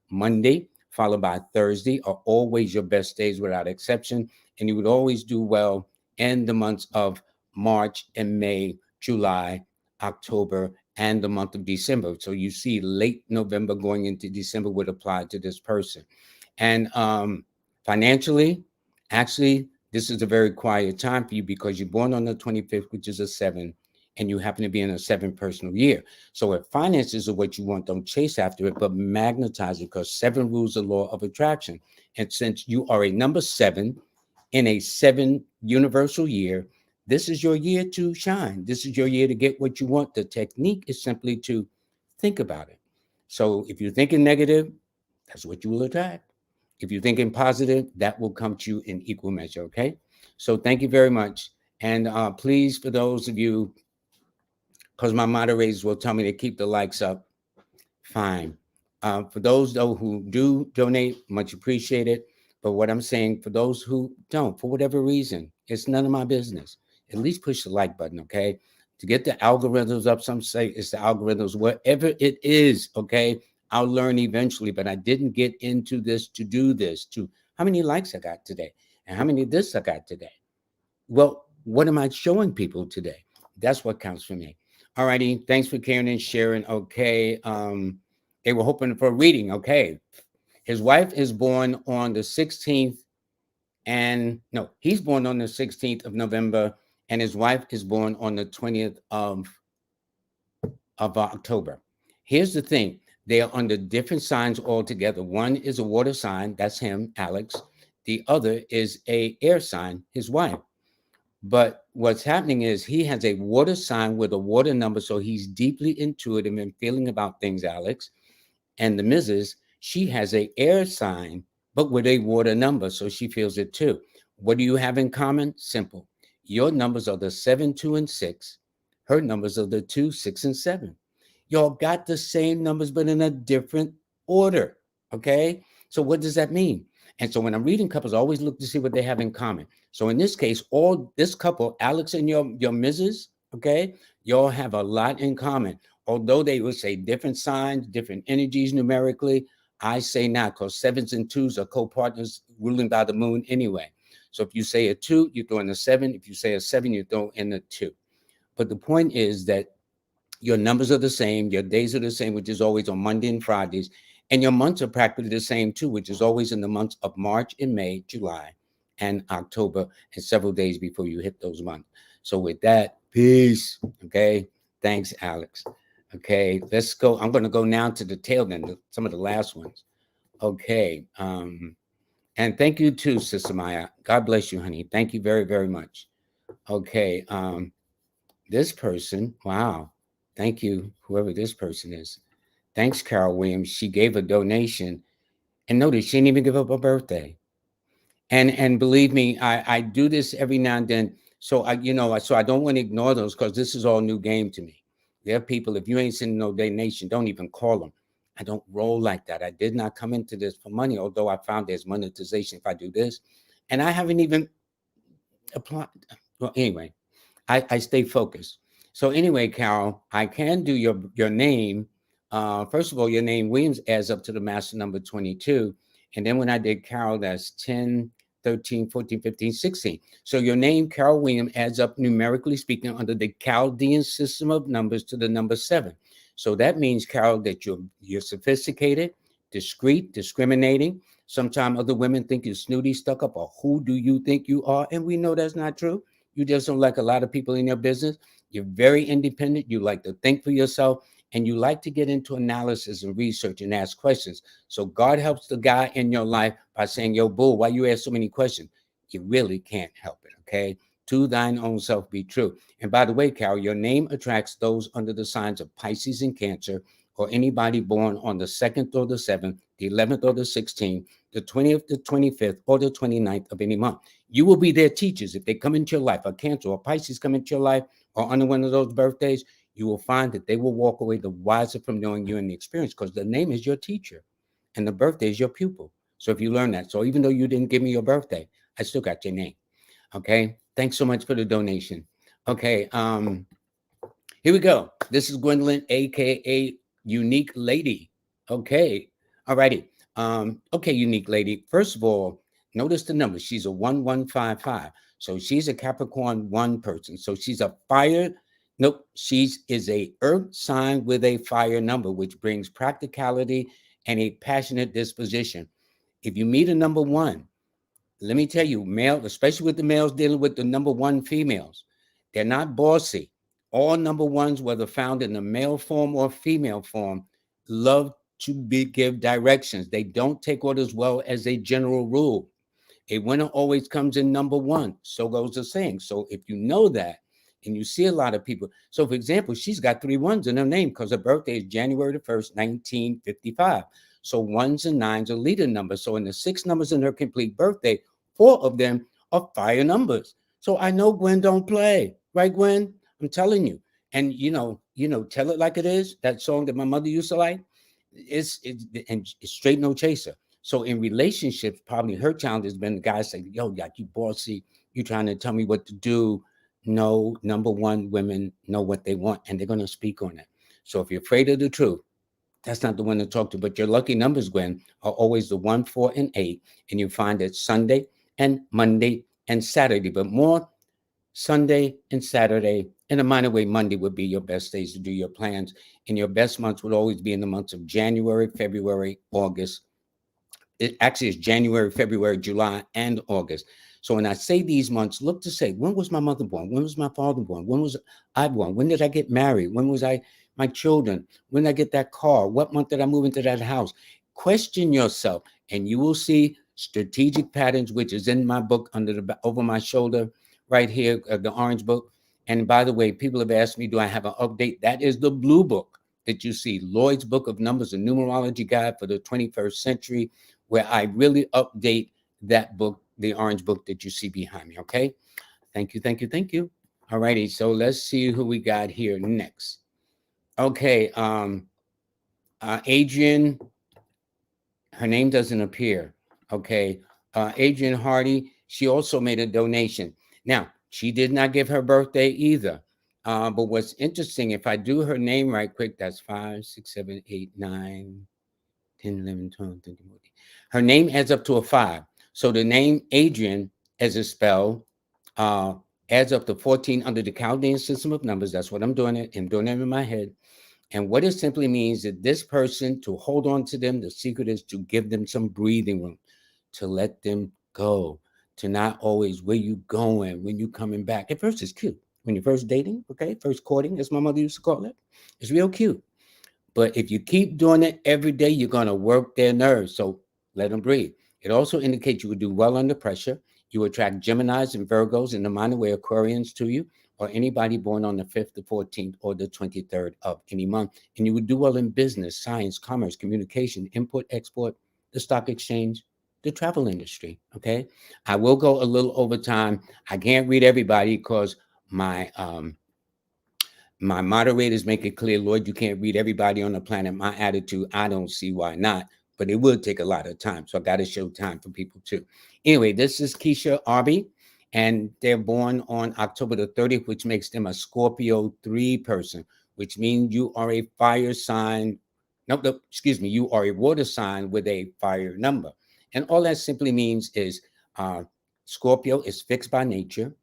Monday, followed by Thursday, are always your best days without exception. And you would always do well in the months of March and May, July, October, and the month of December. So you see late November going into December would apply to this person. And financially, actually, this is a very quiet time for you because you're born on the 25th, which is a 7, and you happen to be in a 7 personal year. So if finances are what you want, don't chase after it, but magnetize it, because 7 rules the law of attraction. And since you are a number 7 in a 7 universal year, this is your year to shine. This is your year to get what you want. The technique is simply to think about it. So if you're thinking negative, that's what you will attract. If you're thinking positive, that will come to you in equal measure. Okay. So thank you very much. And please, for those of you, because my moderators will tell me to keep the likes up, fine. For those, though, who do donate, much appreciated. But what I'm saying, for those who don't, for whatever reason, it's none of my business. At least push the like button, okay? To get the algorithms up, some say it's the algorithms, whatever it is, okay? I'll learn eventually, but I didn't get into this to do this, to how many likes I got today and how many this I got today. Well, what am I showing people today? That's what counts for me. All righty. Thanks for caring and sharing. Okay. They were hoping for a reading. Okay. His wife is born on the 16th, and no, he's born on the 16th of November, and his wife is born on the 20th of October. Here's the thing. They are under different signs altogether. One is a water sign. That's him, Alex. The other is a air sign, his wife. But what's happening is he has a water sign with a water number, so he's deeply intuitive and feeling about things, Alex. And the Mrs., she has a air sign, but with a water number, so she feels it too. What do you have in common? Simple. Your numbers are the 7, 2, and 6. Her numbers are the 2, 6, and 7. Y'all got the same numbers, but in a different order. Okay. So what does that mean? And so when I'm reading couples, I always look to see what they have in common. So in this case, all this couple, Alex and your Mrs., okay, y'all have a lot in common. Although they would say different signs, different energies numerically, I say not, because 7s and 2s are co-partners ruling by the moon anyway. So if you say a 2, you throw in a 7. If you say a 7, you throw in a 2. But the point is that your numbers are the same, your days are the same, which is always on Monday and Fridays, and your months are practically the same too, which is always in the months of March and May, July, and October, and several days before you hit those months. So with that, peace. Okay. Thanks, Alex. Okay, let's go. I'm going to go now to the tail end, some of the last ones. Okay. And thank you too, Sister Maya. God bless you, honey. Thank you very, very much. Okay. This person, wow. Thank you, whoever this person is. Thanks, Carol Williams. She gave a donation, and notice she didn't even give up her birthday. And believe me, I do this every now and then. So so I don't want to ignore those, because this is all new game to me. There are people, if you ain't sending no donation, don't even call them. I don't roll like that. I did not come into this for money, although I found there's monetization if I do this. And I haven't even applied. Well, anyway, I stay focused. So anyway, Carol, I can do your name. First of all, your name Williams adds up to the master number 22. And then when I did Carol, that's 10, 13, 14, 15, 16. So your name, Carol Williams, adds up numerically speaking under the Chaldean system of numbers to the number 7. So that means, Carol, that you're sophisticated, discreet, discriminating. Sometimes other women think you're snooty, stuck up, or who do you think you are? And we know that's not true. You just don't like a lot of people in your business. You're very independent. You like to think for yourself, and you like to get into analysis and research and ask questions. So God helps the guy in your life by saying, yo, bull, why you ask so many questions? You really can't help it, okay? To thine own self be true. And by the way, Carol, your name attracts those under the signs of Pisces and Cancer, or anybody born on the 2nd or the 7th, the 11th or the 16th, the 20th, the 25th, or the 29th of any month. You will be their teachers. If they come into your life, a Cancer or Pisces come into your life, or under one of those birthdays, you will find that they will walk away the wiser from knowing you and the experience, because the name is your teacher and the birthday is your pupil. So if you learn that, so even though you didn't give me your birthday, I still got your name. Okay. Thanks so much for the donation. Okay. Here we go. This is Gwendolyn, aka Unique Lady. Okay. All righty. Okay, Unique Lady. First of all, notice the number. She's a 1155. So she's a Capricorn 1 person. So she's a fire. Nope. Is a earth sign with a fire number, which brings practicality and a passionate disposition. If you meet a number 1, let me tell you, male, especially with the males dealing with the number 1 females, they're not bossy. All number 1s, whether found in the male form or female form, love to give directions. They don't take orders well as a general rule. A winner always comes in number 1. So goes the saying. So if you know that, and you see a lot of people. So for example, she's got 3 1s in her name because her birthday is January the 1st, 1955. So 1s and 9s are leader numbers. So in the 6 numbers in her complete birthday, 4 of them are fire numbers. So I know Gwen don't play, right, Gwen? I'm telling you. And Tell It Like It Is, that song that my mother used to like. It's straight no chaser. So in relationships, probably her challenge has been the guy saying, yo, like you bossy, you trying to tell me what to do. No, number one, women know what they want and they're going to speak on it. So if you're afraid of the truth, that's not the one to talk to. But your lucky numbers, Gwen, are always the 1, 4, and 8. And you find it Sunday and Monday and Saturday, but more Sunday and Saturday. In a minor way, Monday would be your best days to do your plans. And your best months would always be in the months of January, February, August. It actually is January, February, July, and August. So when I say these months, look to say, when was my mother born? When was my father born? When was I born? When did I get married? When was my children? When did I get that car? What month did I move into that house? Question yourself, and you will see strategic patterns, which is in my book over my shoulder right here, the orange book. And by the way, people have asked me, do I have an update? That is the blue book that you see, Lloyd's Book of Numbers, a numerology guide for the 21st century, where I really update that book, the orange book that you see behind me. Okay. Thank you. Thank you. Thank you. All righty. So let's see who we got here next. Okay. Adrian, her name doesn't appear. Okay. Adrian Hardy, she also made a donation. Now, she did not give her birthday either. But what's interesting, if I do her name right quick, that's 5, 6, 7, 8, 9, 10, 11, 12, 13, 14. Her name adds up to a 5. So the name Adrian, as a spell, adds up to 14 under the Chaldean system of numbers. That's what I'm doing. I'm doing it in my head. And what it simply means that this person, to hold on to them, the secret is to give them some breathing room, to let them go, to not always, where you going, when you coming back. At first, it's cute. When you're first dating, okay, first courting, as my mother used to call it, it's real cute. But if you keep doing it every day, you're going to work their nerves. So let them breathe. It also indicates you would do well under pressure. You attract Geminis and Virgos in the minor way, Aquarians to you, or anybody born on the 5th, the 14th, or the 23rd of any month. And you would do well in business, science, commerce, communication, import, export, the stock exchange, the travel industry. Okay. I will go a little over time. I can't read everybody because my moderators make it clear, Lloyd, you can't read everybody on the planet. My attitude, I don't see why not, but it would take a lot of time. So I got to show time for people too. Anyway, this is Keisha Arby, and they're born on October the 30th, which makes them a Scorpio 3 person, which means you are a fire sign. No, excuse me, you are a water sign with a fire number. And all that simply means is Scorpio is fixed by nature.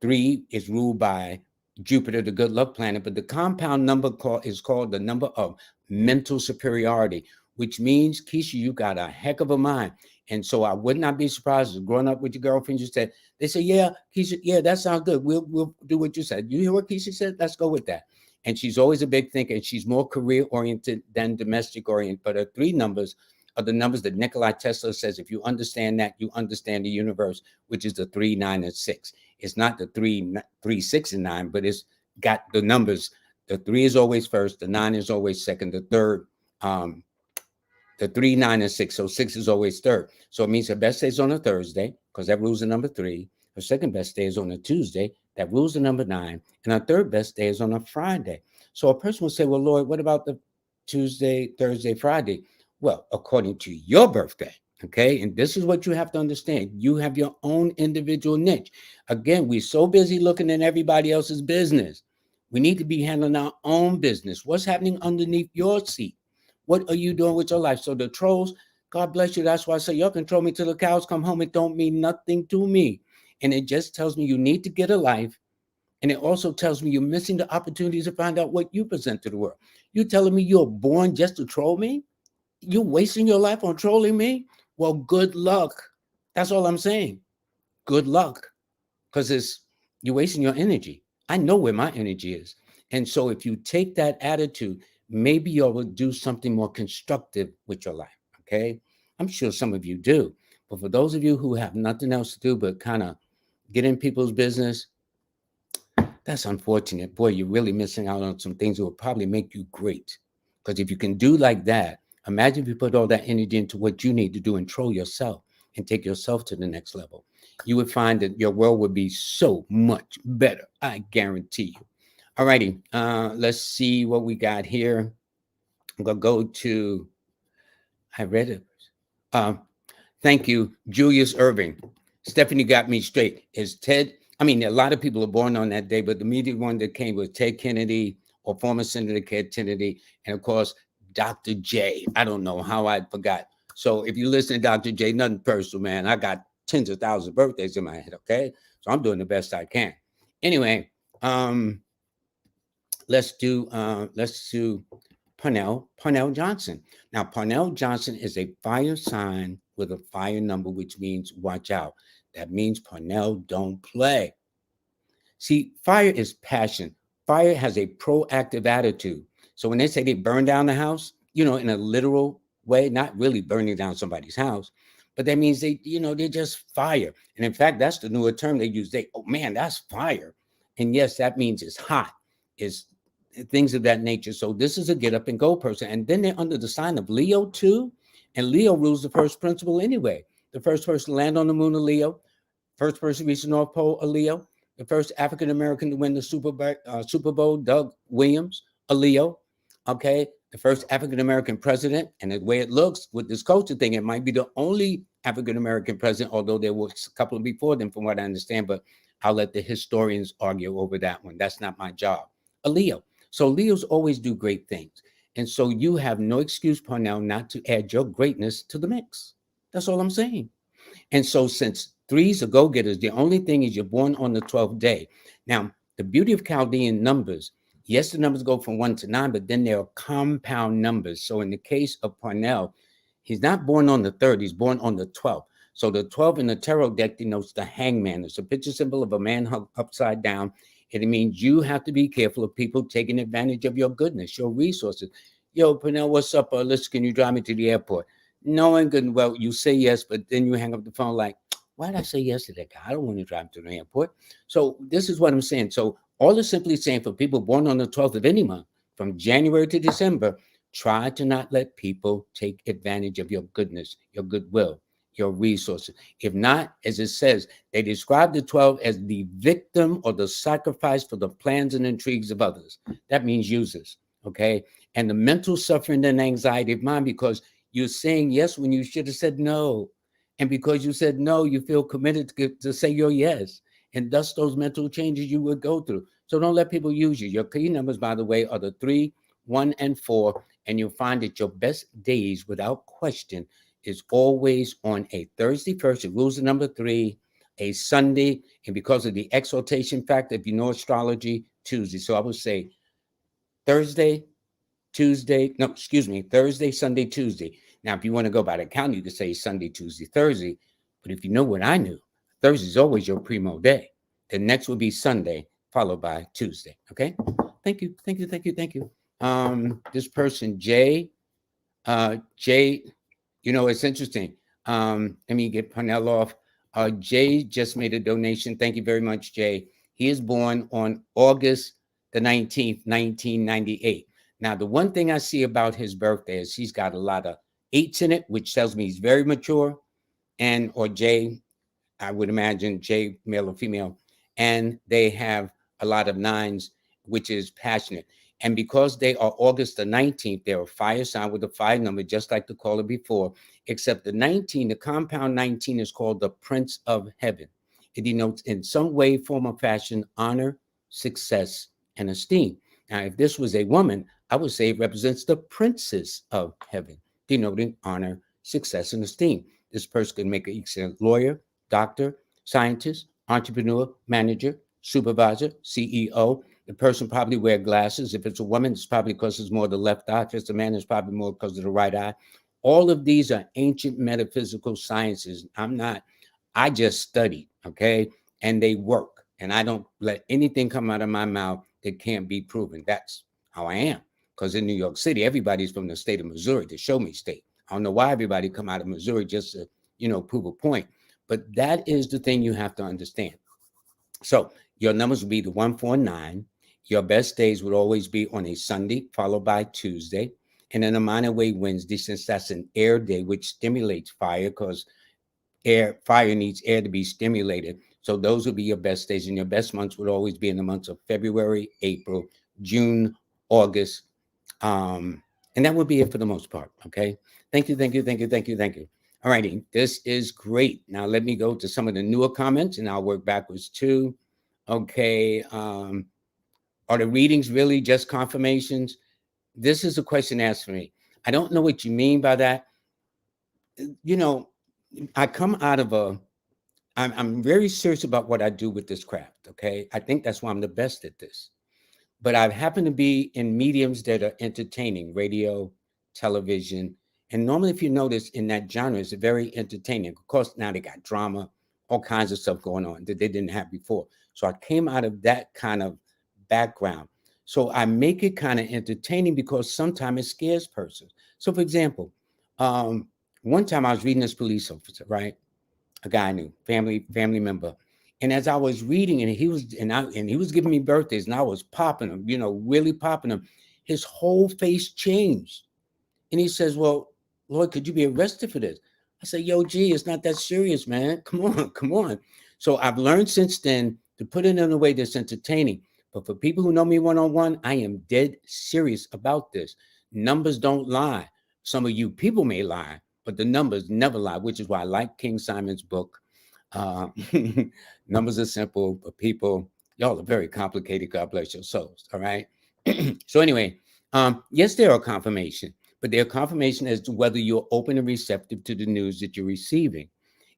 3 is ruled by Jupiter, the good luck planet, but the compound number is called the number of mental superiority, which means, Keisha, you got a heck of a mind. And so I would not be surprised if growing up with your girlfriend, you said, they say, yeah, Keisha, yeah, that sounds good. We'll do what you said. You hear what Keisha said? Let's go with that. And she's always a big thinker, and she's more career oriented than domestic oriented. But her 3 numbers are the numbers that Nikola Tesla says, if you understand that, you understand the universe, which is the 3, 9, and 6. It's not the 3, 6, and 9, but it's got the numbers. The 3 is always first, the 9 is always second, the third, the 3, 9, and 6. So 6 is always third. So it means her best day is on a Thursday, because that rules the number 3. Her second best day is on a Tuesday, that rules the number 9. And her third best day is on a Friday. So a person will say, well, Lord, what about the Tuesday, Thursday, Friday? Well, according to your birthday. Okay. And this is what you have to understand. You have your own individual niche. Again, we're so busy looking at everybody else's business. We need to be handling our own business. What's happening underneath your seat? What are you doing with your life? So the trolls, God bless you. That's why I say y'all control me till the cows come home. It don't mean nothing to me. And it just tells me you need to get a life. And it also tells me you're missing the opportunities to find out what you present to the world. You're telling me you're born just to troll me? You're wasting your life on trolling me? Well, good luck. That's all I'm saying. Good luck. Because you're wasting your energy. I know where my energy is. And so if you take that attitude, maybe you'll do something more constructive with your life. Okay. I'm sure some of you do. But for those of you who have nothing else to do but kind of get in people's business, that's unfortunate. Boy, you're really missing out on some things that will probably make you great. Because if you can do like that, imagine if you put all that energy into what you need to do and control yourself and take yourself to the next level. You would find that your world would be so much better. I guarantee you. All righty. Let's see what we got here. I'm going to go to, I read it. Uh, Thank you, Julius Irving. Stephanie got me straight. Is Ted? I mean, a lot of people are born on that day, but the immediate one that came was Ted Kennedy or former Senator Ted Kennedy, and of course, Dr. J. I don't know how I forgot. So if you listen to Dr. J, nothing personal, man. I got tens of thousands of birthdays in my head. Okay, so I'm doing the best I can. Anyway, um, let's do Parnell Johnson. Now, Parnell Johnson is a fire sign with a fire number, which means watch out. That means Parnell don't play. See, fire is passion. Fire has a proactive attitude. So when they say they burn down the house, in a literal way, not really burning down somebody's house, but that means they're just fire. And in fact, that's the newer term they use. Oh man, that's fire. And yes, that means it's hot, is things of that nature. So this is a get up and go person. And then they're under the sign of Leo too. And Leo rules the first principle anyway. The first person to land on the moon, a Leo. First person to reach the North Pole, a Leo. The first African American to win the Super Bowl, Doug Williams, a Leo. Okay. The first African American president. And the way it looks with this culture thing, it might be the only African American president, although there was a couple before them, from what I understand. But I'll let the historians argue over that one. That's not my job. A Leo. So Leos always do great things. And so you have no excuse, Parnell, not to add your greatness to the mix. That's all I'm saying. And so, since threes are go getters, the only thing is you're born on the 12th day. Now, the beauty of Chaldean numbers, yes, the numbers go from 1 to 9, but then there are compound numbers. So, in the case of Parnell, he's not born on the 3rd, he's born on the 12th. So, the 12 in the tarot deck denotes the hangman. It's a picture symbol of a man hung upside down. It means you have to be careful of people taking advantage of your goodness, your resources. Yo, Parnell, what's up? Listen, can you drive me to the airport? Knowing good and well, you say yes, but then you hang up the phone like, why did I say yes to that guy? I don't want to drive to the airport. So this is what I'm saying. So all is simply saying for people born on the 12th of any month, from January to December, try to not let people take advantage of your goodness, your goodwill, your resources. If not, as it says, they describe the 12 as the victim or the sacrifice for the plans and intrigues of others. That means users, okay? And the mental suffering and anxiety of mind, because you're saying yes when you should have said no. And because you said no, you feel committed to say your yes. And thus those mental changes you would go through. So don't let people use you. Your key numbers, by the way, are the 3, 1, and 4. And you'll find that your best days, without question, is always on a Thursday first. It rules the number 3, a Sunday. And because of the exaltation factor, if you know astrology, Tuesday. So I would say Thursday, Thursday, Sunday, Tuesday. Now, if you want to go by the count, you could say Sunday, Tuesday, Thursday. But if you know what I knew, Thursday is always your primo day. The next would be Sunday, followed by Tuesday. Okay. Thank you. Thank you. Thank you. Thank you. This person, Jay, it's interesting. Let me get Parnell off. Jay just made a donation. Thank you very much, Jay. He is born on August the 19th, 1998. Now, the one thing I see about his birthday is he's got a lot of 8s in it, which tells me he's very mature. Or Jay, I would imagine Jay, male or female, and they have a lot of 9s, which is passionate. And because they are August the 19th, they're a fire sign with a 5 number, just like the caller before, except the 19, the compound 19 is called the Prince of Heaven. It denotes in some way, form, or fashion, honor, success, and esteem. Now, if this was a woman, I would say it represents the Princess of Heaven, denoting honor, success, and esteem. This person could make an excellent lawyer, doctor, scientist, entrepreneur, manager, supervisor, CEO. The person probably wear glasses. If it's a woman, it's probably because it's more the left eye. If it's a man, it's probably more because of the right eye. All of these are ancient metaphysical sciences. I just studied, okay? And they work. And I don't let anything come out of my mouth that can't be proven. That's how I am. Because in New York City, everybody's from the state of Missouri, the show me state. I don't know why everybody come out of Missouri just to, prove a point. But that is the thing you have to understand. So your numbers will be the 1, 4, 9. Your best days would always be on a Sunday, followed by Tuesday. And in a minor way, Wednesday, since that's an air day, which stimulates fire, because fire needs air to be stimulated. So those would be your best days. And your best months would always be in the months of February, April, June, August. And that would be it for the most part. Okay. Thank you. Thank you. Thank you. Thank you. Thank you. All righty, this is great. Now let me go to some of the newer comments and I'll work backwards too. Okay. Are the readings really just confirmations? This is a question asked for me. I don't know what you mean by that. You know, I come out of I'm very serious about what I do with this craft. Okay. I think that's why I'm the best at this. But I happen to be in mediums that are entertaining, radio, television. And normally, if you notice in that genre, it's very entertaining. Of course, now they got drama, all kinds of stuff going on that they didn't have before. So I came out of that kind of background. So I make it kind of entertaining because sometimes it scares persons. So, for example, um, one time I was reading this police officer, right? A guy I knew, family member. And as I was reading, and he was giving me birthdays, and I was popping him, really popping him. His whole face changed, and he says, "Well, Lloyd, could you be arrested for this?" I said, "Yo, G, it's not that serious, man. Come on, come on." So I've learned since then to put it in a way that's entertaining. But for people who know me one on one, I am dead serious about this. Numbers don't lie. Some of you people may lie, but the numbers never lie, which is why I like King Simon's book. Uh, Numbers are simple, but people, y'all are very complicated. God bless your souls. All right. So anyway, yes, there are confirmation, but they're confirmation as to whether you're open and receptive to the news that you're receiving.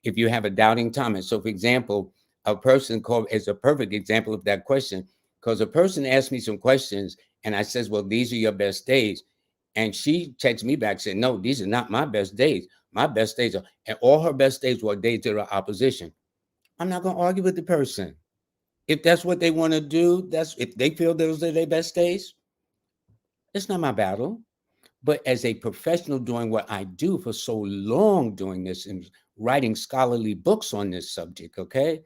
If you have a doubting Thomas, so for example, a person called is a perfect example of that question because a person asked me some questions and I says, "Well, these are your best days," and she texts me back saying, "No, these are not my best days. My best days are," and all her best days were days that are opposition. I'm not going to argue with the person. If that's what they want to do, that's if they feel those are their best days, it's not my battle. But as a professional doing what I do for so long doing this and writing scholarly books on this subject, okay?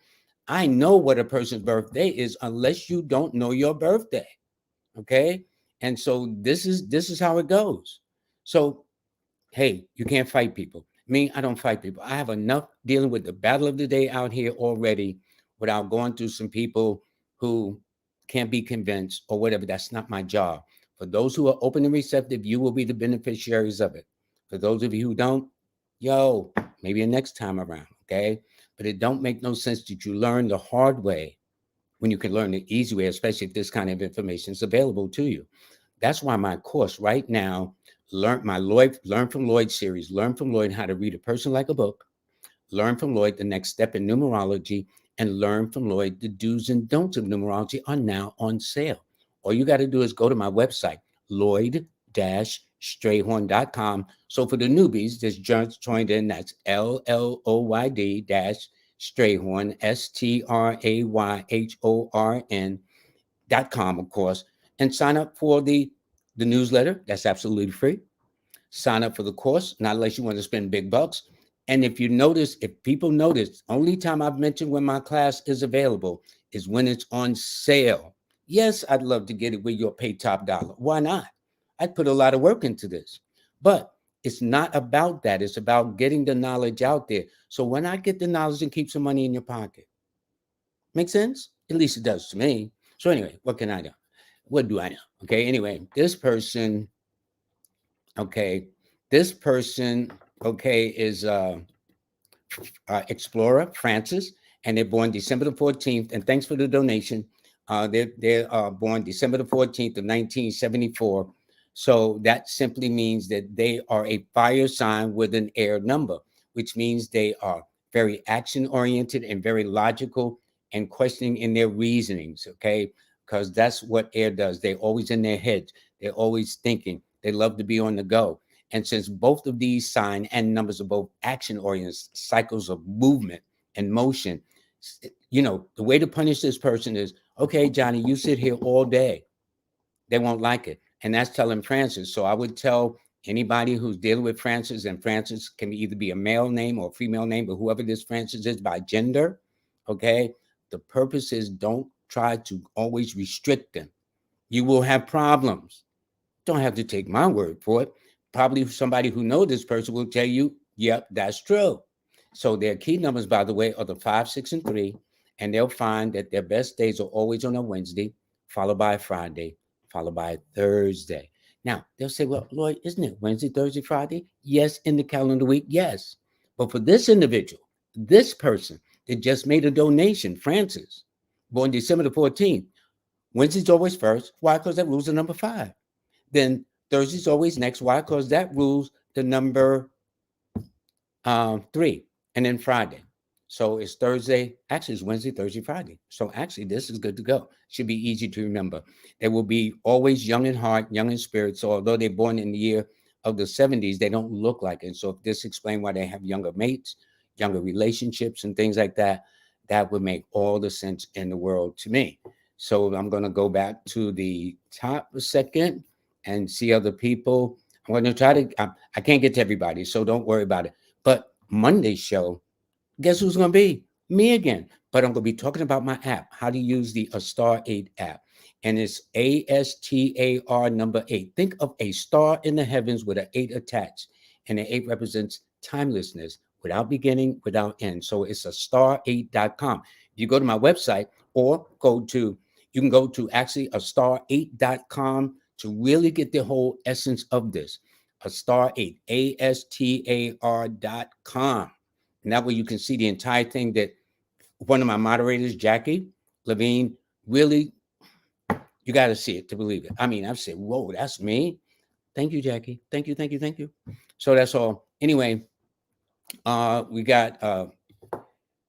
I know what a person's birthday is unless you don't know your birthday, okay? And so this is how it goes. So hey, you can't fight people. Me, I don't fight people. I have enough dealing with the battle of the day out here already without going through some people who can't be convinced or whatever. That's not my job. For those who are open and receptive, you will be the beneficiaries of it. For those of you who don't, yo, maybe the next time around, okay? But it don't make no sense that you learn the hard way when you can learn the easy way, especially if this kind of information is available to you. That's why my course right now, Learn from Lloyd series, Learn from Lloyd how to read a person like a book, Learn from Lloyd the next step in numerology, and Learn from Lloyd the do's and don'ts of numerology are now on sale. All you got to do is go to my website, Lloyd-Strayhorn.com. So for the newbies, this just joined in, that's LLoyd-Strayhorn, Strayhorn.com, of course, and sign up for the newsletter. That's absolutely free. Sign up for the course, not unless you want to spend big bucks. And if people notice, only time I've mentioned when my class is available is when it's on sale. Yes, I'd love to get it where you'll pay top dollar. Why not? I put a lot of work into this, but it's not about that. It's about getting the knowledge out there. So when I get the knowledge and keep some money in your pocket, make sense? At least it does to me. So anyway, what can I do? What do I know? Okay. Anyway, okay, this person, okay, is Explorer Francis, and they're born December the 14th. And thanks for the donation. They're born December the 14th of 1974. So that simply means that they are a fire sign with an air number, which means they are very action oriented and very logical and questioning in their reasonings. Okay, because that's what air does. They're always in their heads. They're always thinking. They love to be on the go. And since both of these sign and numbers are both action oriented cycles of movement and motion, the way to punish this person is, okay, Johnny, you sit here all day. They won't like it. And that's telling Francis. So I would tell anybody who's dealing with Francis, and Francis can either be a male name or a female name, but whoever this Francis is by gender, okay, the purpose is don't try to always restrict them. You will have problems. Don't have to take my word for it. Probably somebody who knows this person will tell you, yep, that's true. So their key numbers, by the way, are the 5, 6, and 3. And they'll find that their best days are always on a Wednesday, followed by a Friday, followed by a Thursday. Now, they'll say, well, Lloyd, isn't it Wednesday, Thursday, Friday? Yes, in the calendar week, yes. But for this individual, this person that just made a donation, Francis, born December the 14th, Wednesday's always first. Why? Because that rules the number 5. Then Thursday's always next. Why? Because that rules the number 3. And then Friday. So it's Thursday. Actually, it's Wednesday, Thursday, Friday. So actually, this is good to go. Should be easy to remember. They will be always young in heart, young in spirit. So although they're born in the year of the 70s, they don't look like it. So if this explains why they have younger mates, younger relationships, and things like that, that would make all the sense in the world to me. So I'm going to go back to the top a second and see other people. I'm going to try to, I can't get to everybody, so don't worry about it. But Monday's show, guess who's going to be? Me again. But I'm going to be talking about my app, how to use the Star 8 app. And it's ASTAR number 8. Think of a star in the heavens with an 8 attached. And the 8 represents timelessness, without beginning, without end. So it's a star8.com. If you go to my website or you can go to actually a star8.com to really get the whole essence of this. A star 8, ASTAR.com. And that way you can see the entire thing that one of my moderators, Jackie Levine, really, you got to see it to believe it. I mean, I've said, whoa, that's me. Thank you, Jackie. Thank you, thank you, thank you. So that's all. Anyway, we got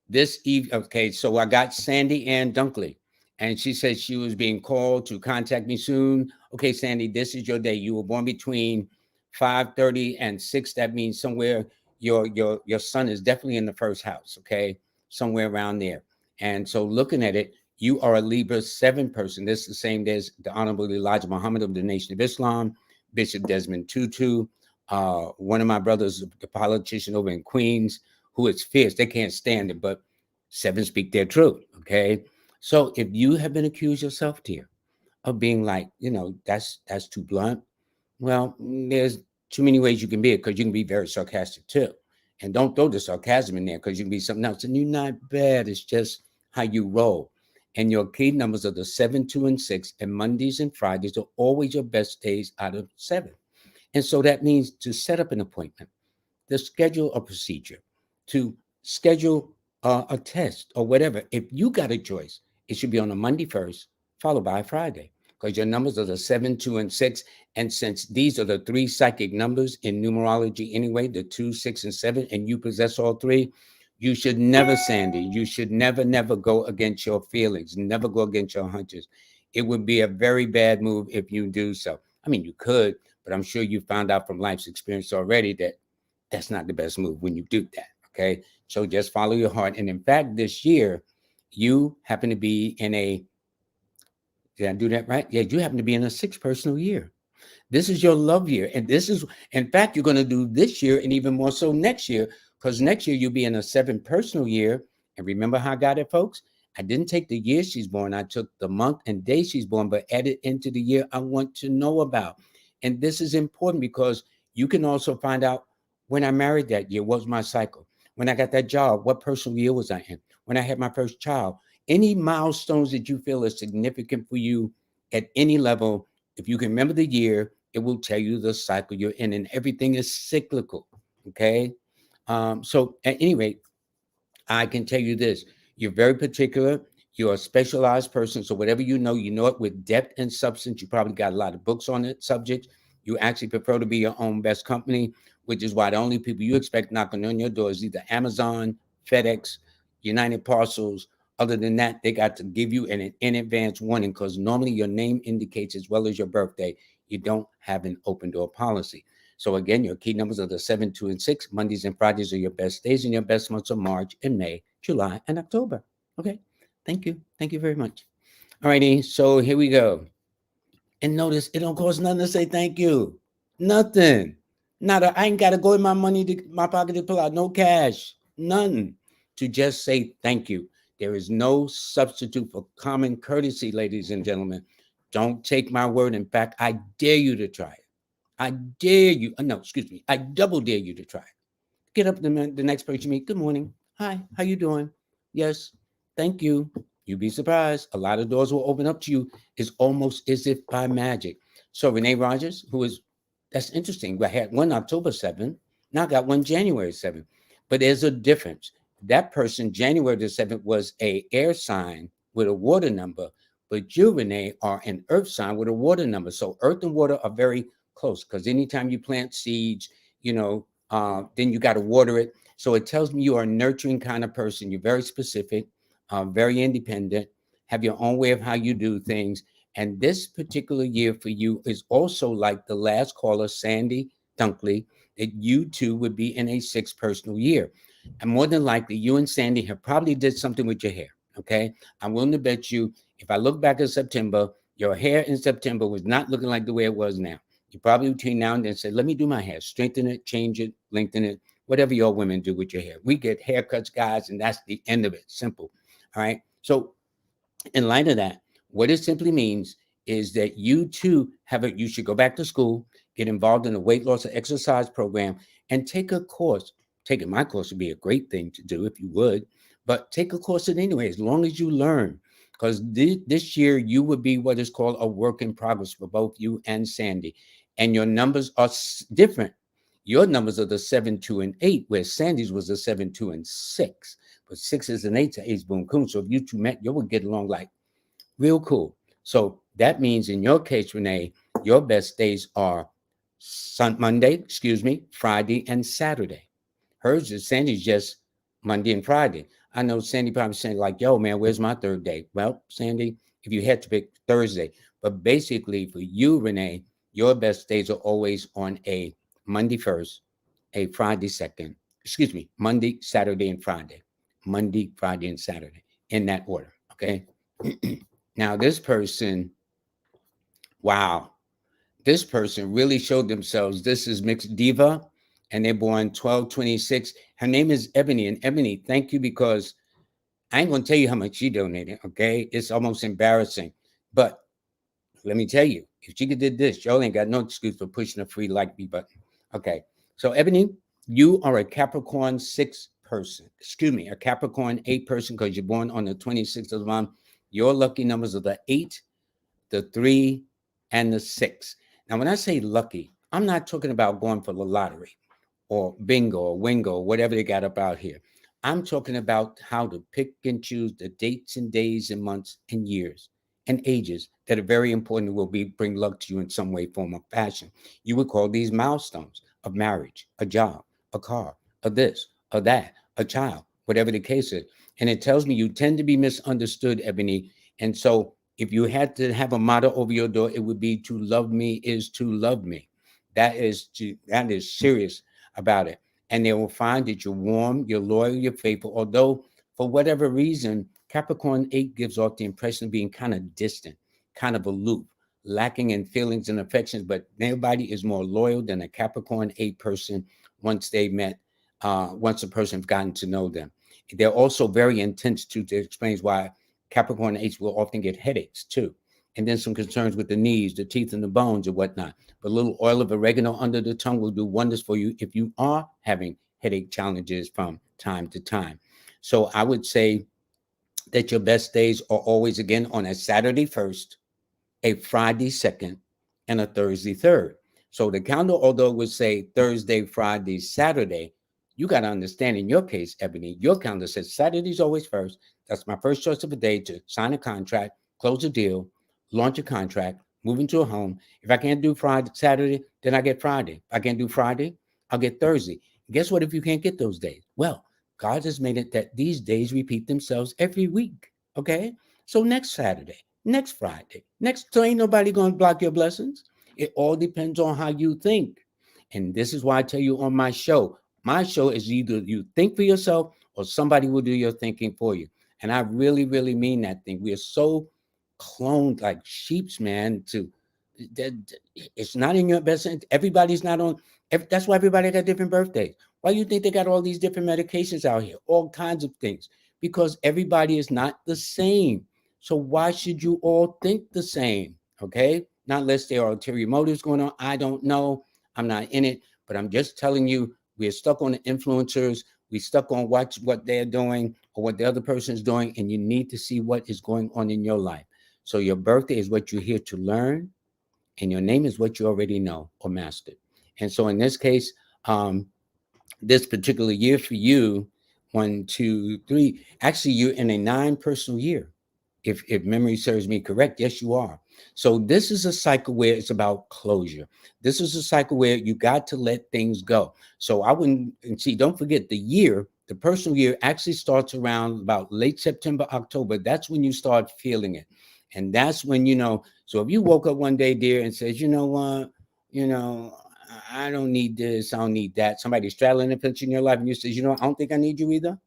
this eve. Okay, so I got Sandy Ann Dunkley, and she said she was being called to contact me soon. Okay, Sandy, this is your day. You were born between 5:30 and 6. That means somewhere your son is definitely in the first house. Okay, somewhere around there. And so looking at it, you are a Libra 7 person. This is the same day as the Honorable Elijah Muhammad of the Nation of Islam, Bishop Desmond Tutu, one of my brothers, the politician over in Queens, who is fierce. They can't stand it, but 7 speak their truth. Okay. So if you have been accused yourself, dear, of being like, that's too blunt. Well, there's too many ways you can be it, because you can be very sarcastic too. And don't throw the sarcasm in there, because you can be something else. And you're not bad. It's just how you roll. And your key numbers are the 7, 2, and 6. And Mondays and Fridays are always your best days out of 7. And so that means to set up an appointment, to schedule a procedure, to schedule a test or whatever. If you got a choice, it should be on a Monday first, followed by a Friday, because your numbers are the 7, 2, and 6. And since these are the 3 psychic numbers in numerology anyway, the 2, 6, and 7, and you possess all 3, you should never, Sandy, you should never, never go against your feelings, never go against your hunches. It would be a very bad move if you do so. I mean, you could, but I'm sure you found out from life's experience already that that's not the best move when you do that. Okay. So just follow your heart. And in fact, this year, you happen to be in did I do that right? Yeah, you happen to be in a 6 personal year. This is your love year. And this is, in fact, you're going to do this year and even more so next year, because next year you'll be in a 7 personal year. And remember how I got it, folks? I didn't take the year she's born. I took the month and day she's born, but added into the year I want to know about. And this is important because you can also find out when I married that year, what was my cycle? When I got that job, what personal year was I in? When I had my first child, any milestones that you feel is significant for you at any level, if you can remember the year, it will tell you the cycle you're in, and everything is cyclical. Okay. So at any rate, I can tell you this: you're very particular. You're a specialized person. So whatever you know it with depth and substance. You probably got a lot of books on it subject. You actually prefer to be your own best company, which is why the only people you expect knocking on your door is either Amazon, FedEx, United Parcels. Other than that, they got to give you an in advance warning, because normally your name indicates, as well as your birthday, you don't have an open door policy. So again, your key numbers are the 7, 2, and 6. Mondays and Fridays are your best days, and your best months are March and May, July, and October. Okay. Thank you. Thank you very much. All righty. So here we go. And notice it don't cost nothing to say thank you. Nothing. I ain't got to go in my pocket to pull out no cash. None. To just say thank you. There is no substitute for common courtesy, ladies and gentlemen. Don't take my word. In fact, I dare you to try it. I dare you. No, excuse me. I double dare you to try it. Get up to the next person you meet. Good morning. Hi. How you doing? Yes. Thank you. You'd be surprised. A lot of doors will open up to you. It's almost as if by magic. So Renee Rogers, that's interesting. I had one October 7th. Now I got one January 7th. But there's a difference. That person, January the 7th, was a air sign with a water number, but you, Renee, are an earth sign with a water number. So earth and water are very close because anytime you plant seeds, then you got to water it. So it tells me you are a nurturing kind of person. You're very specific, very independent, have your own way of how you do things. And this particular year for you is also like the last caller, Sandy Dunkley, that you two would be in a 6 personal year. And more than likely, you and Sandy have probably did something with your hair. Okay. I'm willing to bet you, if I look back at September, your hair in September was not looking like the way it was now. You probably between now and then said, let me do my hair, strengthen it, change it, lengthen it, whatever your women do with your hair. We get haircuts, guys, and that's the end of it. Simple. All right. So in light of that, what it simply means is that you too you should go back to school, get involved in a weight loss or exercise program, and take a course. Taking my course would be a great thing to do if you would, but take a course in anyway, as long as you learn. Because this year you would be what is called a work in progress for both you and Sandy. And your numbers are different. Your numbers are the 7, 2, and 8, where Sandy's was the 7, 2, and 6. But 6 is an 8 to Ace Boom Coon. So if you two met, you would get along like real cool. So that means in your case, Renee, your best days are Friday, and Saturday. Hers is Sandy's just Monday and Friday. I know Sandy probably saying like, yo, man, where's my third day? Well, Sandy, if you had to pick Thursday, but basically for you, Renee, your best days are always on a Monday first, a Friday second, Monday, Saturday, and Friday. Monday, Friday, and Saturday in that order. Okay. Now, this person, wow, this person really showed themselves. This is Mixed Diva, and they're born 12/26. Her name is Ebony. And Ebony, thank you, because I ain't going to tell you how much she donated, okay? It's almost embarrassing. But let me tell you, if she did this, y'all ain't got no excuse for pushing a free like me button. Okay. So, Ebony, you are a Capricorn 6 person. A Capricorn 8 person because you're born on the 26th of the month. Your lucky numbers are the 8, the 3, and the 6. Now, when I say lucky, I'm not talking about going for the lottery or bingo or wingo, whatever they got up out here. I'm talking about how to pick and choose the dates and days and months and years and ages that are very important, will bring luck to you in some way, form, or fashion. You would call these milestones of marriage, a job, a car, a this, a that, a child, whatever the case is. And it tells me you tend to be misunderstood, Ebony. And so if you had to have a motto over your door, it would be to love me is to love me. That is serious about it. And they will find that you're warm, you're loyal, you're faithful. Although, for whatever reason, Capricorn 8 gives off the impression of being kind of distant, kind of aloof, lacking in feelings and affections. But nobody is more loyal than a Capricorn 8 person once they met, once a person's gotten to know them. They're also very intense too. That explains why Capricorn 8s will often get headaches too. And then some concerns with the knees, the teeth, and the bones and whatnot. But a little oil of oregano under the tongue will do wonders for you if you are having headache challenges from time to time. So I would say that your best days are always, again, on a Saturday 1st, a Friday 2nd, and a Thursday 3rd. So the calendar, although it would say Thursday, Friday, Saturday, you got to understand in your case, Ebony, your calendar says Saturday's always first. That's my first choice of a day to sign a contract, close a deal, launch a contract, move into a home. If I can't do Saturday, then I get Friday. If I can't do Friday, I'll get Thursday. Guess what if you can't get those days? Well, God has made it that these days repeat themselves every week. Okay? So next Saturday, next Friday, so ain't nobody going to block your blessings. It all depends on how you think. And this is why I tell you on my show is either you think for yourself or somebody will do your thinking for you. And I really, really mean that thing. We are so cloned like sheeps, man, to that it's not in your best interest. Everybody's not on. That's why everybody got different birthdays. Why do you think they got all these different medications out here? All kinds of things. Because everybody is not the same. So why should you all think the same? Okay? Not unless there are ulterior motives going on. I don't know. I'm not in it. But I'm just telling you, we're stuck on the influencers. We're stuck on what they're doing or what the other person is doing. And you need to see what is going on in your life. So your birthday is what you're here to learn. And your name is what you already know or mastered. And so in this case, this particular year for you, 1, 2, 3. Actually, you're in a 9 personal year. If memory serves me correct, yes, you are. So this is a cycle where it's about closure. This is a cycle where you got to let things go. So I wouldn't, and see, don't forget the personal year actually starts around about late September, October. That's when you start feeling it. And that's when, so if you woke up one day, dear, and says, you know what, you know, I don't need this, I don't need that. Somebody straddling a pinch in your life, and you says, I don't think I need you either.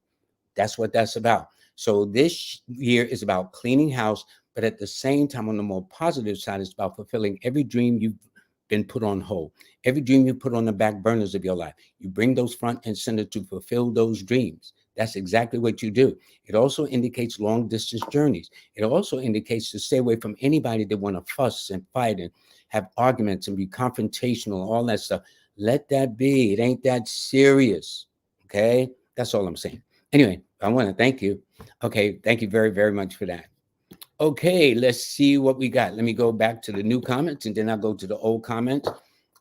That's what that's about. So this year is about cleaning house, but at the same time, on the more positive side, it's about fulfilling every dream you've been put on hold, every dream you put on the back burners of your life. You bring those front and center to fulfill those dreams. That's exactly what you do. It also indicates long distance journeys. It also indicates to stay away from anybody that want to fuss and fight and have arguments and be confrontational, all that stuff. Let that be. It ain't that serious. Okay. That's all I'm saying. Anyway, I want to thank you. Okay. Thank you very, very much for that. Okay. Let's see what we got. Let me go back to the new comments and then I'll go to the old comments.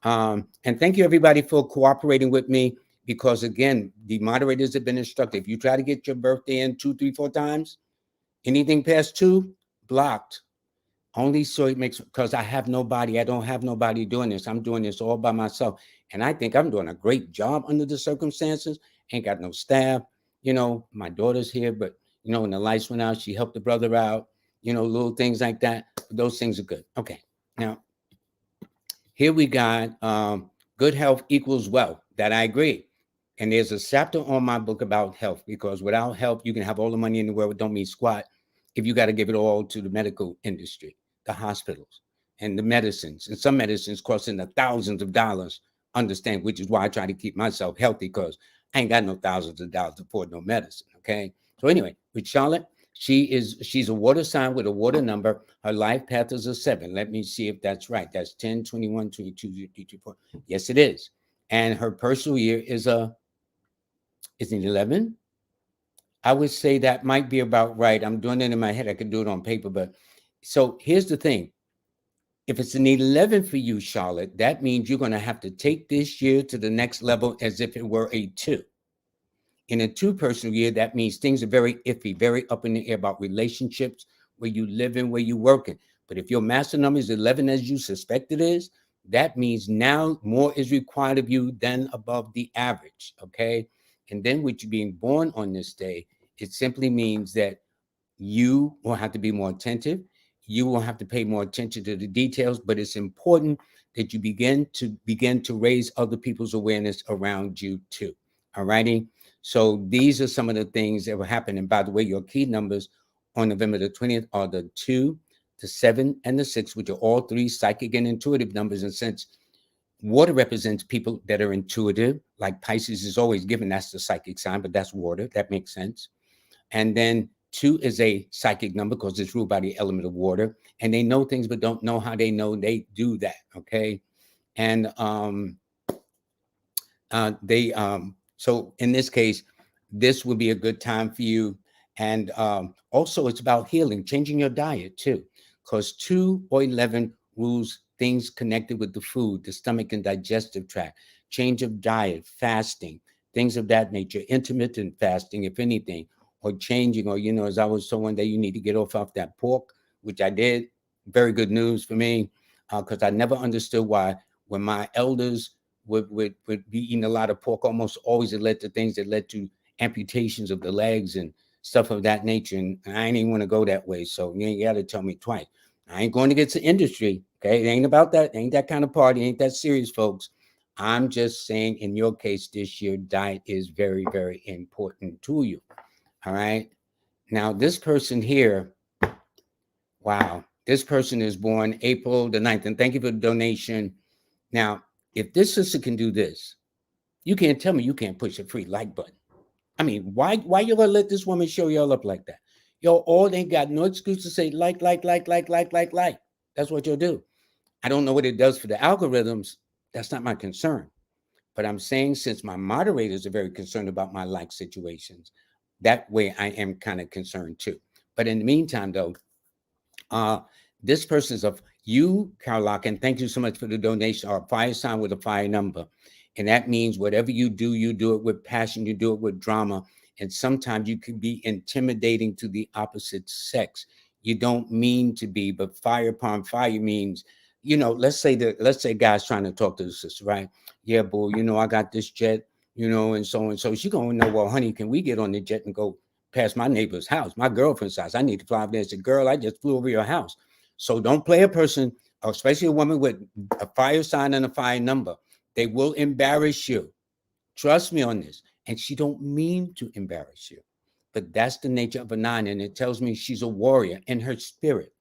And thank you, everybody, for cooperating with me because, again, the moderators have been instructed. If you try to get your birthday in 2, 3, 4 times, anything past 2, blocked. Only so it makes, because I don't have nobody doing this. I'm doing this all by myself. And I think I'm doing a great job under the circumstances. Ain't got no staff. My daughter's here, but, when the lights went out, she helped the brother out, little things like that. Those things are good. Okay. Now, here we got good health equals wealth. That I agree. And there's a chapter on my book about health because without health, you can have all the money in the world, don't mean squat if you got to give it all to the medical industry, the hospitals, and the medicines. And some medicines costing the thousands of dollars, understand, which is why I try to keep myself healthy because I ain't got no thousands of dollars to afford no medicine, okay? So anyway, with Charlotte, she's a water sign with a water number. Her life path is a 7. Let me see if that's right. That's 10, 21, 22, 24. Yes, it is. And her personal year is an 11. I would say that might be about right. I'm doing it in my head. I could do it on paper, but so here's the thing. If it's an 11 for you, Charlotte, that means you're going to have to take this year to the next level as if it were a 2. In a 2 personal year, that means things are very iffy, very up in the air about relationships, where you live in, where you working. But if your master number is 11, as you suspect it is, that means now more is required of you than above the average. Okay. And then with you being born on this day, it simply means that you will have to be more attentive. You will have to pay more attention to the details, but it's important that you begin to raise other people's awareness around you too. All righty. So these are some of the things that will happen. And by the way, your key numbers on November the 20th are the 2, the 7, and the 6, which are all 3 psychic and intuitive numbers. And since water represents people that are intuitive, like Pisces is always given, that's the psychic sign, but that's water. That makes sense. And then 2 is a psychic number because it's ruled by the element of water. And they know things, but don't know how they know they do that. Okay. And so in this case, this would be a good time for you. And also it's about healing, changing your diet too, because 2 or 11 rules things connected with the food, the stomach and digestive tract, change of diet, fasting, things of that nature, intermittent fasting, if anything, or changing, or, as I was told one day, you need to get off that pork, which I did. Very good news for me, because I never understood why when my elders would be eating a lot of pork, almost always it led to things that led to amputations of the legs and stuff of that nature. And I ain't even want to go that way. So you ain't got to tell me twice. I ain't going against the industry. Okay. It ain't about that. It ain't that kind of party. It ain't that serious, folks. I'm just saying in your case this year, diet is very, very important to you. All right. Now, this person here, wow, this person is born April the 9th. And thank you for the donation. Now, if this sister can do this, you can't tell me you can't push a free like button. I mean, why you gonna let this woman show y'all up like that? Y'all all ain't got no excuse to say like. That's what you'll do. I don't know what it does for the algorithms. That's not my concern. But I'm saying since my moderators are very concerned about my like situations, that way I am kind of concerned too. But in the meantime, though, this person is of you, Carlock, and thank you so much for the donation, or fire sign with a fire number. And that means whatever you do it with passion, you do it with drama. And sometimes you can be intimidating to the opposite sex. You don't mean to be, but fire upon fire means, let's say guys trying to talk to the sister, right? Yeah, boy, I got this jet, and so and so. She gonna know, well, honey, can we get on the jet and go past my neighbor's house, my girlfriend's house? I need to fly over there and say, girl, I just flew over your house. So don't play a person, especially a woman with a fire sign and a fire number. They will embarrass you. Trust me on this. And she don't mean to embarrass you. But that's the nature of a 9. And it tells me she's a warrior in her spirit.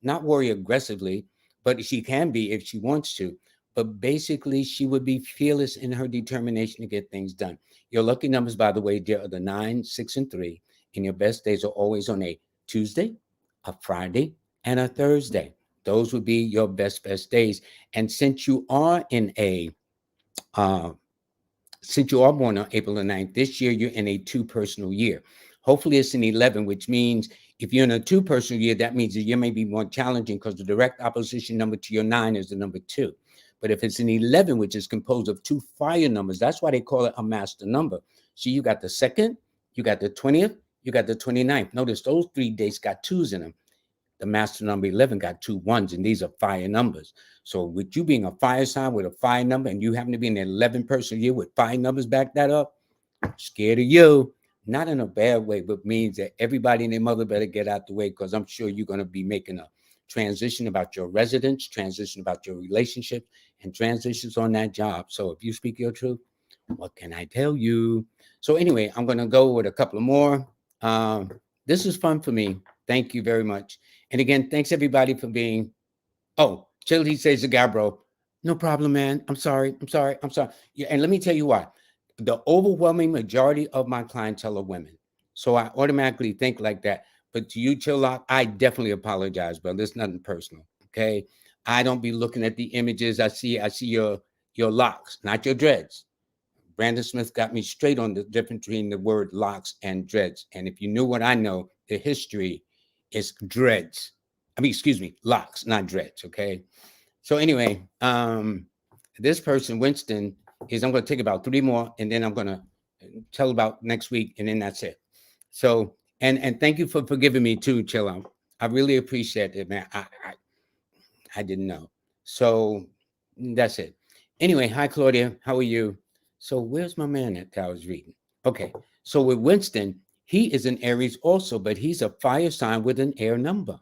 Not warrior aggressively, but she can be if she wants to. But basically, she would be fearless in her determination to get things done. Your lucky numbers, by the way, dear, are the 9, 6, and 3. And your best days are always on a Tuesday, a Friday, and a Thursday. Those would be your best days. And since you are born on April the 9th, this year you're in a 2 personal year. Hopefully it's an 11, which means if you're in a 2 personal year, that means the year may be more challenging because the direct opposition number to your 9 is the number 2. But if it's an 11, which is composed of 2 fire numbers, that's why they call it a master number. So you got the 2nd, you got the 20th, you got the 29th. Notice those 3 dates got 2s in them. The master number 11 got 2 1s, and these are fire numbers. So with you being a fire sign with a fire number and you happen to be in an 11 person year with fire numbers back that up, scared of you. Not in a bad way, but means that everybody and their mother better get out the way, because I'm sure you're going to be making a transition about your residence, transition about your relationship, and transitions on that job. So if you speak your truth, what can I tell you? So anyway, I'm going to go with a couple of more. This was fun for me. Thank you very much. And again, thanks everybody for being. Oh, Chili says to Gabbro, no problem, man. I'm sorry. Yeah, and let me tell you why. The overwhelming majority of my clientele are women. So I automatically think like that. But to you, Chillock, I definitely apologize, brother. It's nothing personal. Okay. I don't be looking at the images. I see your locks, not your dreads. Brandon Smith got me straight on the difference between the word locks and dreads. And if you knew what I know, the history is dreads. Excuse me, locks, not dreads. Okay. So anyway, this person, Winston, I'm going to take about 3 more, and then I'm going to tell about next week, and then that's it. So, and thank you for forgiving me too, Chill Out. I really appreciate it, man. I didn't know. So that's it. Anyway, hi Claudia, how are you? So where's my man that I was reading? Okay, so with Winston, he is an Aries also, but he's a fire sign with an air number.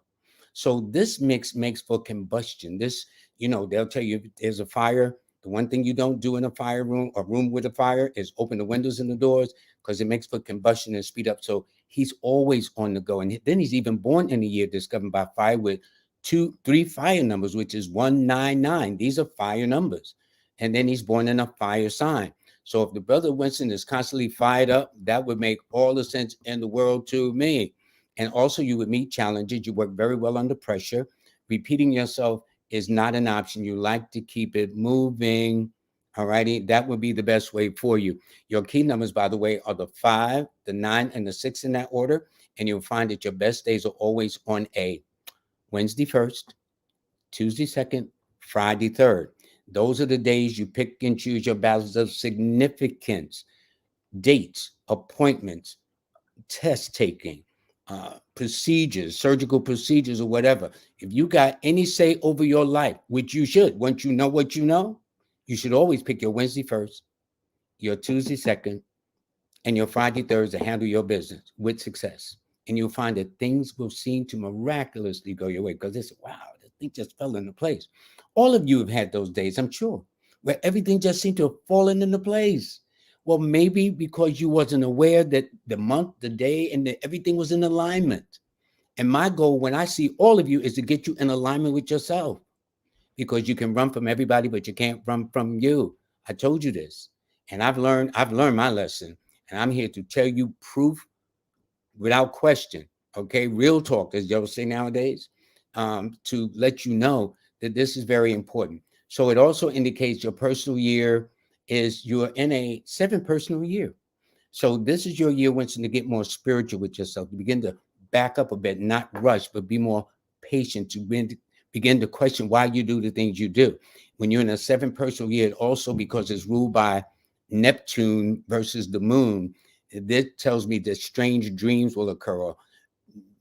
So this mix makes for combustion. This, they'll tell you if there's a fire. The one thing you don't do in a fire room, a room with a fire, is open the windows and the doors, because it makes for combustion and speed up. So he's always on the go. And then he's even born in a year discovered by fire with 3 fire numbers, which is 199. These are fire numbers. And then he's born in a fire sign. So if the brother Winston is constantly fired up, that would make all the sense in the world to me. And also you would meet challenges. You work very well under pressure. Repeating yourself is not an option. You like to keep it moving. All righty. That would be the best way for you. Your key numbers, by the way, are the 5, the 9, and the 6 in that order. And you'll find that your best days are always on a Wednesday 1st, Tuesday 2nd, Friday 3rd. Those are the days you pick and choose your battles of significance, dates, appointments, test taking, procedures, surgical procedures, or whatever. If you got any say over your life, which you should, once you know what you know, you should always pick your Wednesday 1st, your Tuesday 2nd, and your Friday 3rd to handle your business with success. And you'll find that things will seem to miraculously go your way, because it's, wow, the thing just fell into place. All of you have had those days, I'm sure, where everything just seemed to have fallen into place. Well, maybe because you wasn't aware that the month, the day, and everything was in alignment. And my goal when I see all of you is to get you in alignment with yourself, because you can run from everybody, but you can't run from you. I told you this, and I've learned my lesson, and I'm here to tell you proof without question. Okay, real talk, as y'all say nowadays, to let you know that this is very important. So it also indicates your personal year is you're in a 7 personal year. So this is your year, Winston, to get more spiritual with yourself, to begin to back up a bit, not rush, but be more patient, to begin to question why you do the things you do. when you're in a 7th personal year, also because it's ruled by Neptune versus the moon, this tells me that strange dreams will occur, or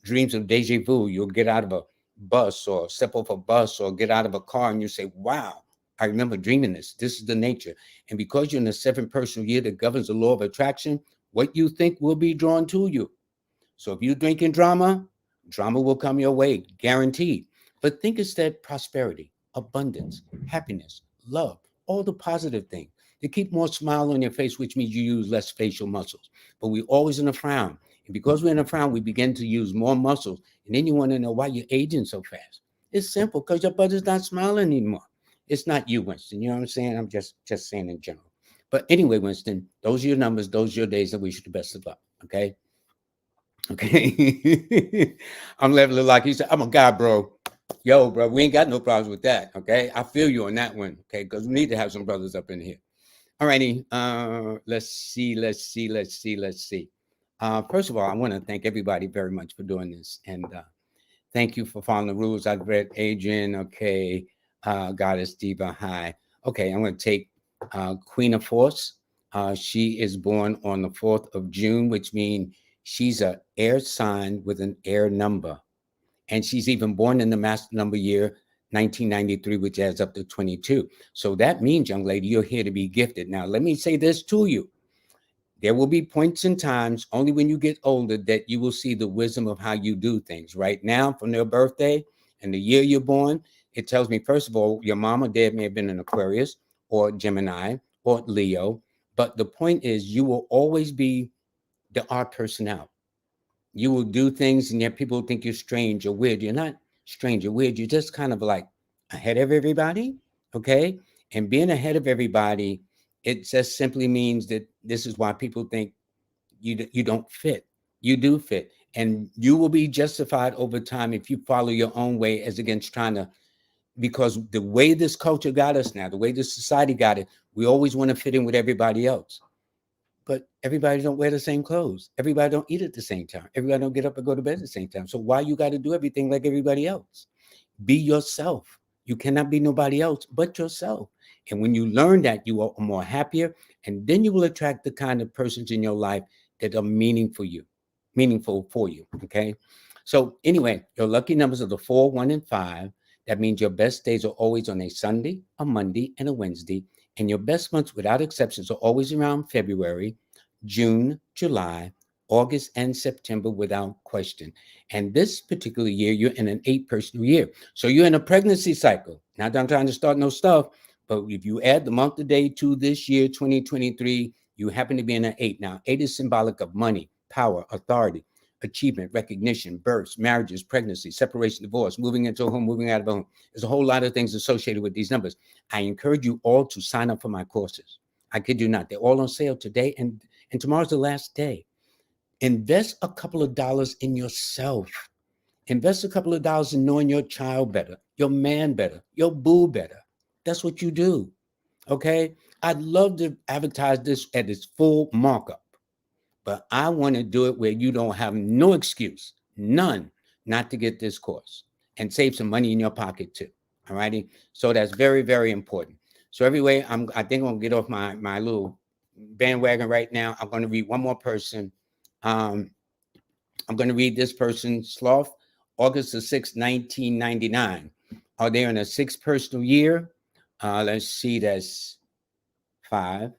dreams of deja vu. You'll get out of a bus or step off a bus or get out of a car and you say, wow, I remember dreaming this. This is the nature. And because you're in the 7th personal year that governs the law of attraction, what you think will be drawn to you. So if you're drinking drama, drama will come your way, guaranteed. But think instead prosperity, abundance, happiness, love, all the positive things. To keep more smile on your face, which means you use less facial muscles. But we're always in a frown. And because we're in a frown, we begin to use more muscles. And then you want to know why you're aging so fast. It's simple, because your butt is not smiling anymore. It's not you, Winston. You know what I'm saying? I'm just saying in general. But anyway, Winston, those are your numbers. Those are your days. I wish you the best of luck. Okay. Okay. I'm leveling like he said, I'm a guy, bro. Yo, bro, we ain't got no problems with that. Okay. I feel you on that one. Okay. Because we need to have some brothers up in here. All righty. Let's see. First of all, I want to thank everybody very much for doing this. And thank you for following the rules. I've read Adrian. Okay. Goddess Diva. Hi. Okay. I'm going to take Queen of Force. She is born on the 4th of June, which means she's an air sign with an air number. And she's even born in the master number year 1993, which adds up to 22. So that means, young lady, you're here to be gifted. Now, let me say this to you. There will be points and times, only when you get older, that you will see the wisdom of how you do things. Right now, from their birthday and the year you're born, it tells me, first of all, your mom or dad may have been an Aquarius or Gemini or Leo. But the point is, you will always be the odd person out. You will do things and yet people think you're strange or weird. You're not strange or weird. You're just kind of like ahead of everybody. Okay. And being ahead of everybody, it just simply means that this is why people think you don't fit. You do fit. And you will be justified over time if you follow your own way as against trying to, because the way this culture got us now, the way this society got it, we always want to fit in with everybody else. But everybody don't wear the same clothes. Everybody don't eat at the same time. Everybody don't get up and go to bed at the same time. So why you got to do everything like everybody else? Be yourself. You cannot be nobody else but yourself. And when you learn that, you are more happier, and then you will attract the kind of persons in your life that are meaningful for you. Okay. So anyway, your lucky numbers are the 4, 1, and 5. That means your best days are always on a Sunday, a Monday, and a Wednesday. And your best months, without exceptions, are always around February, June, July, August, and September, without question. And this particular year, you're in an 8 personal year. So you're in a pregnancy cycle. Not that I'm trying to start no stuff, but if you add the month to day to this year, 2023, you happen to be in an 8. Now, 8 is symbolic of money, power, authority, achievement, recognition, births, marriages, pregnancy, separation, divorce, moving into a home, moving out of a home. There's a whole lot of things associated with these numbers. I encourage you all to sign up for my courses. I kid you not. They're all on sale today, and tomorrow's the last day. Invest a couple of dollars in yourself. Invest a couple of dollars in knowing your child better, your man better, your boo better. That's what you do. Okay? I'd love to advertise this at its full markup, but I want to do it where you don't have no excuse, none, not to get this course and save some money in your pocket too. All righty. So that's very, very important. So anyway, I think I'm gonna get off my little bandwagon right now. I'm going to read one more person. I'm going to read this person, Sloth, August the 6th, 1999. Are they in a 6th personal year? Let's see, that's 5.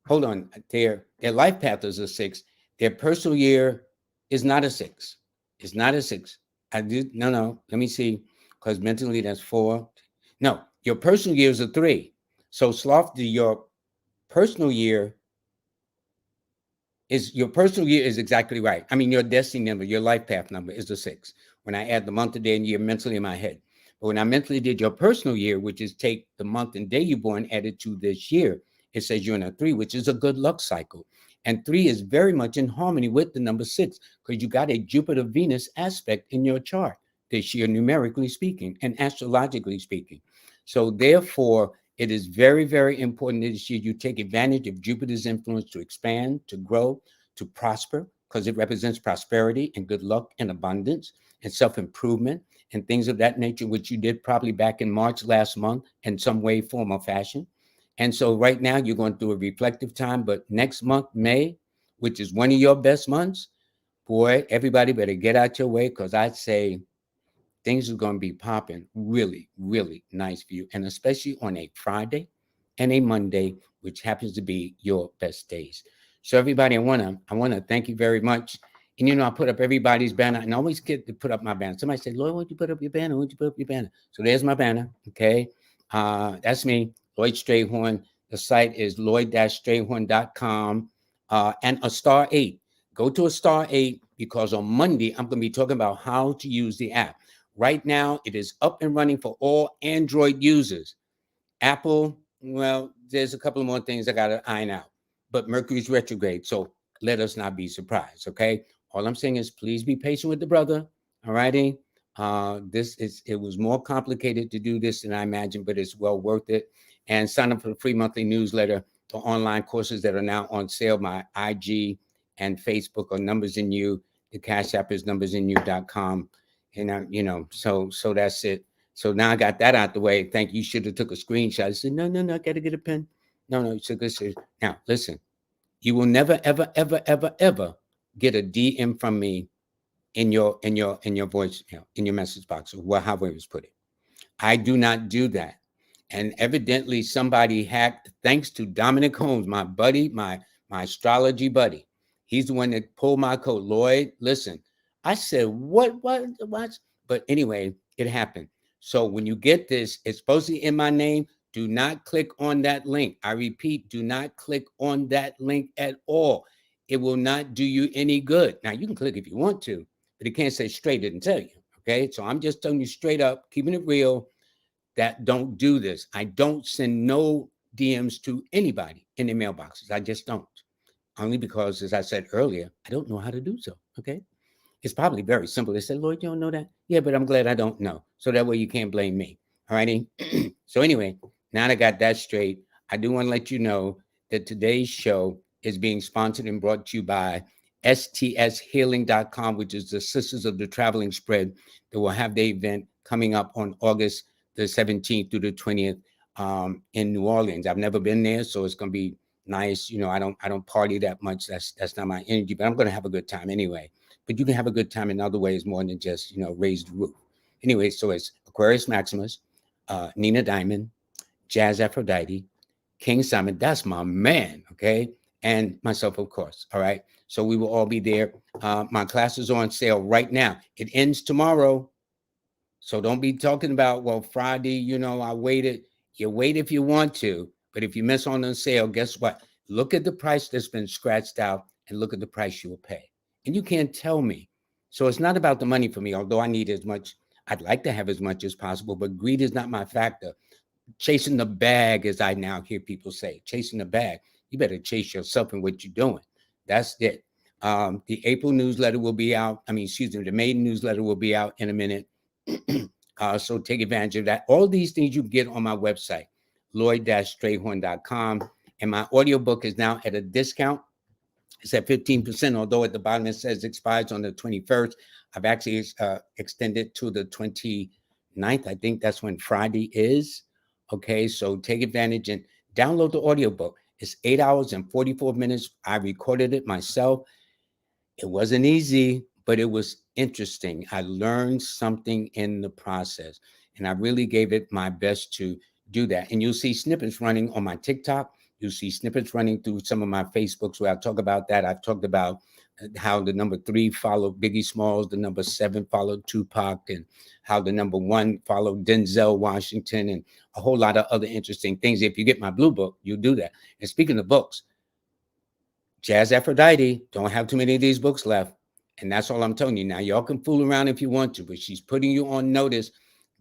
Hold on. Their life path is a 6. Their personal year is not a 6. It's not a 6. No. Let me see. Because mentally that's 4. No, your personal year is a 3. So Sloth, your personal year is exactly right. I mean, your destiny number, your life path number is a 6. When I add the month, the day, and year mentally in my head. But when I mentally did your personal year, which is take the month and day you're born, added to this year, it says you're in a 3, which is a good luck cycle. And 3 is very much in harmony with the number 6, because you got a Jupiter-Venus aspect in your chart this year, numerically speaking and astrologically speaking. So therefore, it is very, very important this year you take advantage of Jupiter's influence to expand, to grow, to prosper, because it represents prosperity and good luck and abundance and self-improvement and things of that nature, which you did probably back in March last month in some way, form, or fashion. And so right now you're going through a reflective time, but next month, May, which is one of your best months, boy, everybody better get out your way, because I'd say things are going to be popping really, really nice for you. And especially on a Friday and a Monday, which happens to be your best days. So everybody, I wanna thank you very much. And I put up everybody's banner, and I always get to put up my banner. Somebody said, Lloyd, why'd you put up your banner? Why'd you put up your banner? So there's my banner. Okay. That's me, Lloyd Strayhorn. The site is lloyd-strayhorn.com, and a star 8. Go to a star 8, because on Monday I'm going to be talking about how to use the app. Right now, it is up and running for all Android users. Apple, well, there's a couple of more things I got to iron out, but Mercury's retrograde. So let us not be surprised. Okay. All I'm saying is please be patient with the brother. All righty. It was more complicated to do this than I imagined, but it's well worth it. And sign up for the free monthly newsletter, the online courses that are now on sale. My IG and Facebook are Numbers in You. The Cash App is numbersinyou.com. And so that's it. So now I got that out the way. Thank you. Should have took a screenshot. I said, no, I got to get a pen. No. So this is now. Listen, you will never, ever, ever, ever, ever get a DM from me in your voice, in your message box, or however it was put it. I do not do that. And evidently somebody hacked, thanks to Dominic Holmes, my buddy, my astrology buddy. He's the one that pulled my code. Lloyd, listen. I said, what? But anyway, it happened. So when you get this, it's supposed to be in my name. Do not click on that link. I repeat, do not click on that link at all. It will not do you any good. Now, you can click if you want to, but it can't say Stray didn't tell you. Okay. So I'm just telling you straight up, keeping it real, that don't do this. I don't send no DMs to anybody in their mailboxes. I just don't. Only because, as I said earlier, I don't know how to do so. Okay. It's probably very simple. They said, Lloyd, you don't know that? Yeah, but I'm glad I don't know. So that way you can't blame me. All righty. So anyway, now that I got that straight, I do want to let you know that today's show is being sponsored and brought to you by stshealing.com, which is the Sisters of the Traveling Spread, that will have the event coming up on August the 17th through the 20th in New Orleans. I've never been there, so it's going to be nice. I don't party that much. That's not my energy, but I'm going to have a good time anyway. But you can have a good time in other ways more than just, raise the roof. Anyway, so it's Aquarius Maximus, Nina Diamond, Jazz Aphrodite, King Simon. That's my man, okay? And myself, of course, all right? So we will all be there. My class is on sale right now. It ends tomorrow. So don't be talking about, well, Friday, I waited. You wait if you want to, but if you miss on the sale, guess what? Look at the price that's been scratched out and look at the price you will pay. And you can't tell me. So it's not about the money for me, although I need as much. I'd like to have as much as possible, but greed is not my factor. Chasing the bag, as I now hear people say, chasing the bag. You better chase yourself and what you're doing. That's it. The April newsletter will be out. The May newsletter will be out in a minute. So take advantage of that. All these things you can get on my website, lloyd-strayhorn.com. And my audiobook is now at a discount. It's at 15%, although at the bottom it says expires on the 21st. I've actually extended to the 29th. I think that's when Friday is. Okay, so take advantage and download the audiobook. It's 8 hours and 44 minutes. I recorded it myself. It wasn't easy, but it was interesting. I learned something in the process, and I really gave it my best to do that. And you'll see snippets running on my TikTok. You'll see snippets running through some of my Facebooks where I'll talk about that. I've talked about how the number 3 followed Biggie Smalls, the number 7 followed Tupac, and how the number 1 followed Denzel Washington, and a whole lot of other interesting things. If you get my blue book, you'll do that. And speaking of books, Jazz Aphrodite, don't have too many of these books left. And that's all I'm telling you. Now, y'all can fool around if you want to, but she's putting you on notice.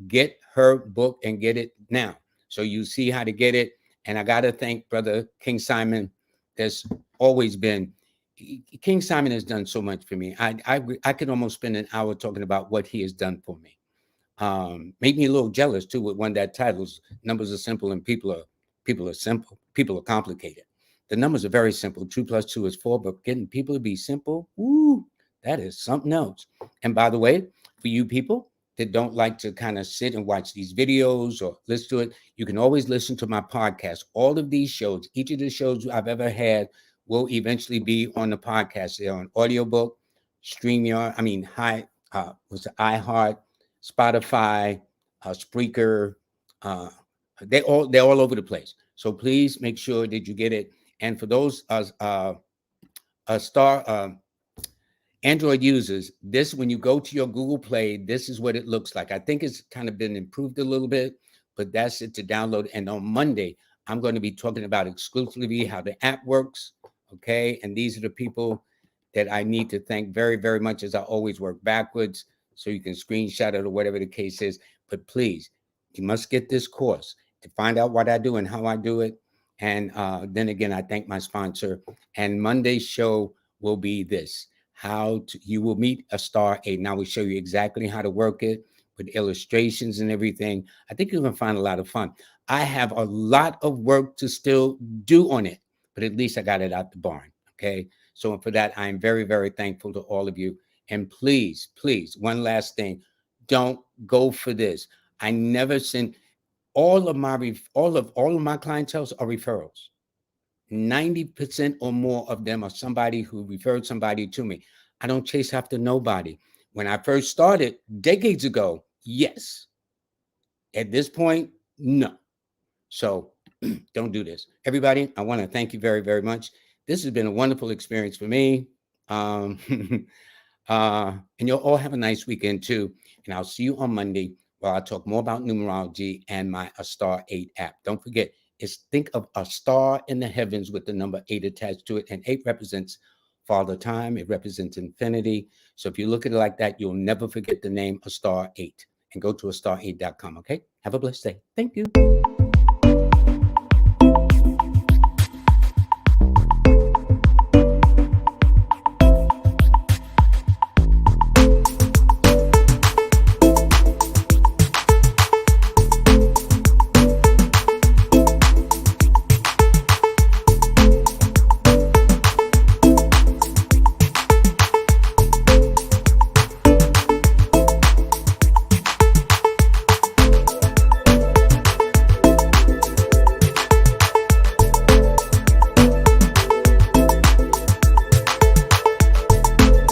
Get her book and get it now. So you see how to get it. And I got to thank Brother King Simon. There's always been, King Simon has done so much for me. I could almost spend an hour talking about what he has done for me. Made me a little jealous too with one that titles Numbers Are Simple and People Are Simple. People are complicated. The numbers are very simple. 2 plus 2 is 4, but getting people to be simple, woo, that is something else. And by the way, for you people that don't like to kind of sit and watch these videos or listen to it, you can always listen to my podcast. All of these shows, each of the shows I've ever had will eventually be on the podcast. They're on audiobook, was it iHeart, Spotify, Spreaker, they're all over the place. So please make sure that you get it. And for those Android users, this, when you go to your Google Play, this is what it looks like. I think it's kind of been improved a little bit, but that's it to download. And on Monday, I'm going to be talking about exclusively how the app works. Okay. And these are the people that I need to thank very, very much, as I always work backwards. So you can screenshot it or whatever the case is. But please, you must get this course to find out what I do and how I do it. And then again, I thank my sponsor. And Monday's show will be this: you will meet a star 8. Now we show you exactly how to work it with illustrations and everything. I think you're going to find a lot of fun. I have a lot of work to still do on it, but at least I got it out the barn. Okay. So for that, I'm very, very thankful to all of you. And please, please, one last thing, don't go for this. I never send all of my clientele are referrals. 90% or more of them are somebody who referred somebody to me. I don't chase after nobody. When I first started decades ago, yes. At this point, no. So don't do this. Everybody, I want to thank you very, very much. This has been a wonderful experience for me. And you'll all have a nice weekend too. And I'll see you on Monday, where I'll talk more about numerology and my A Star 8 app. Don't forget, think of a star in the heavens with the number 8 attached to it. And 8 represents Father Time. It represents infinity. So if you look at it like that, you'll never forget the name A Star 8. And go to astar8.com, okay? Have a blessed day. Thank you.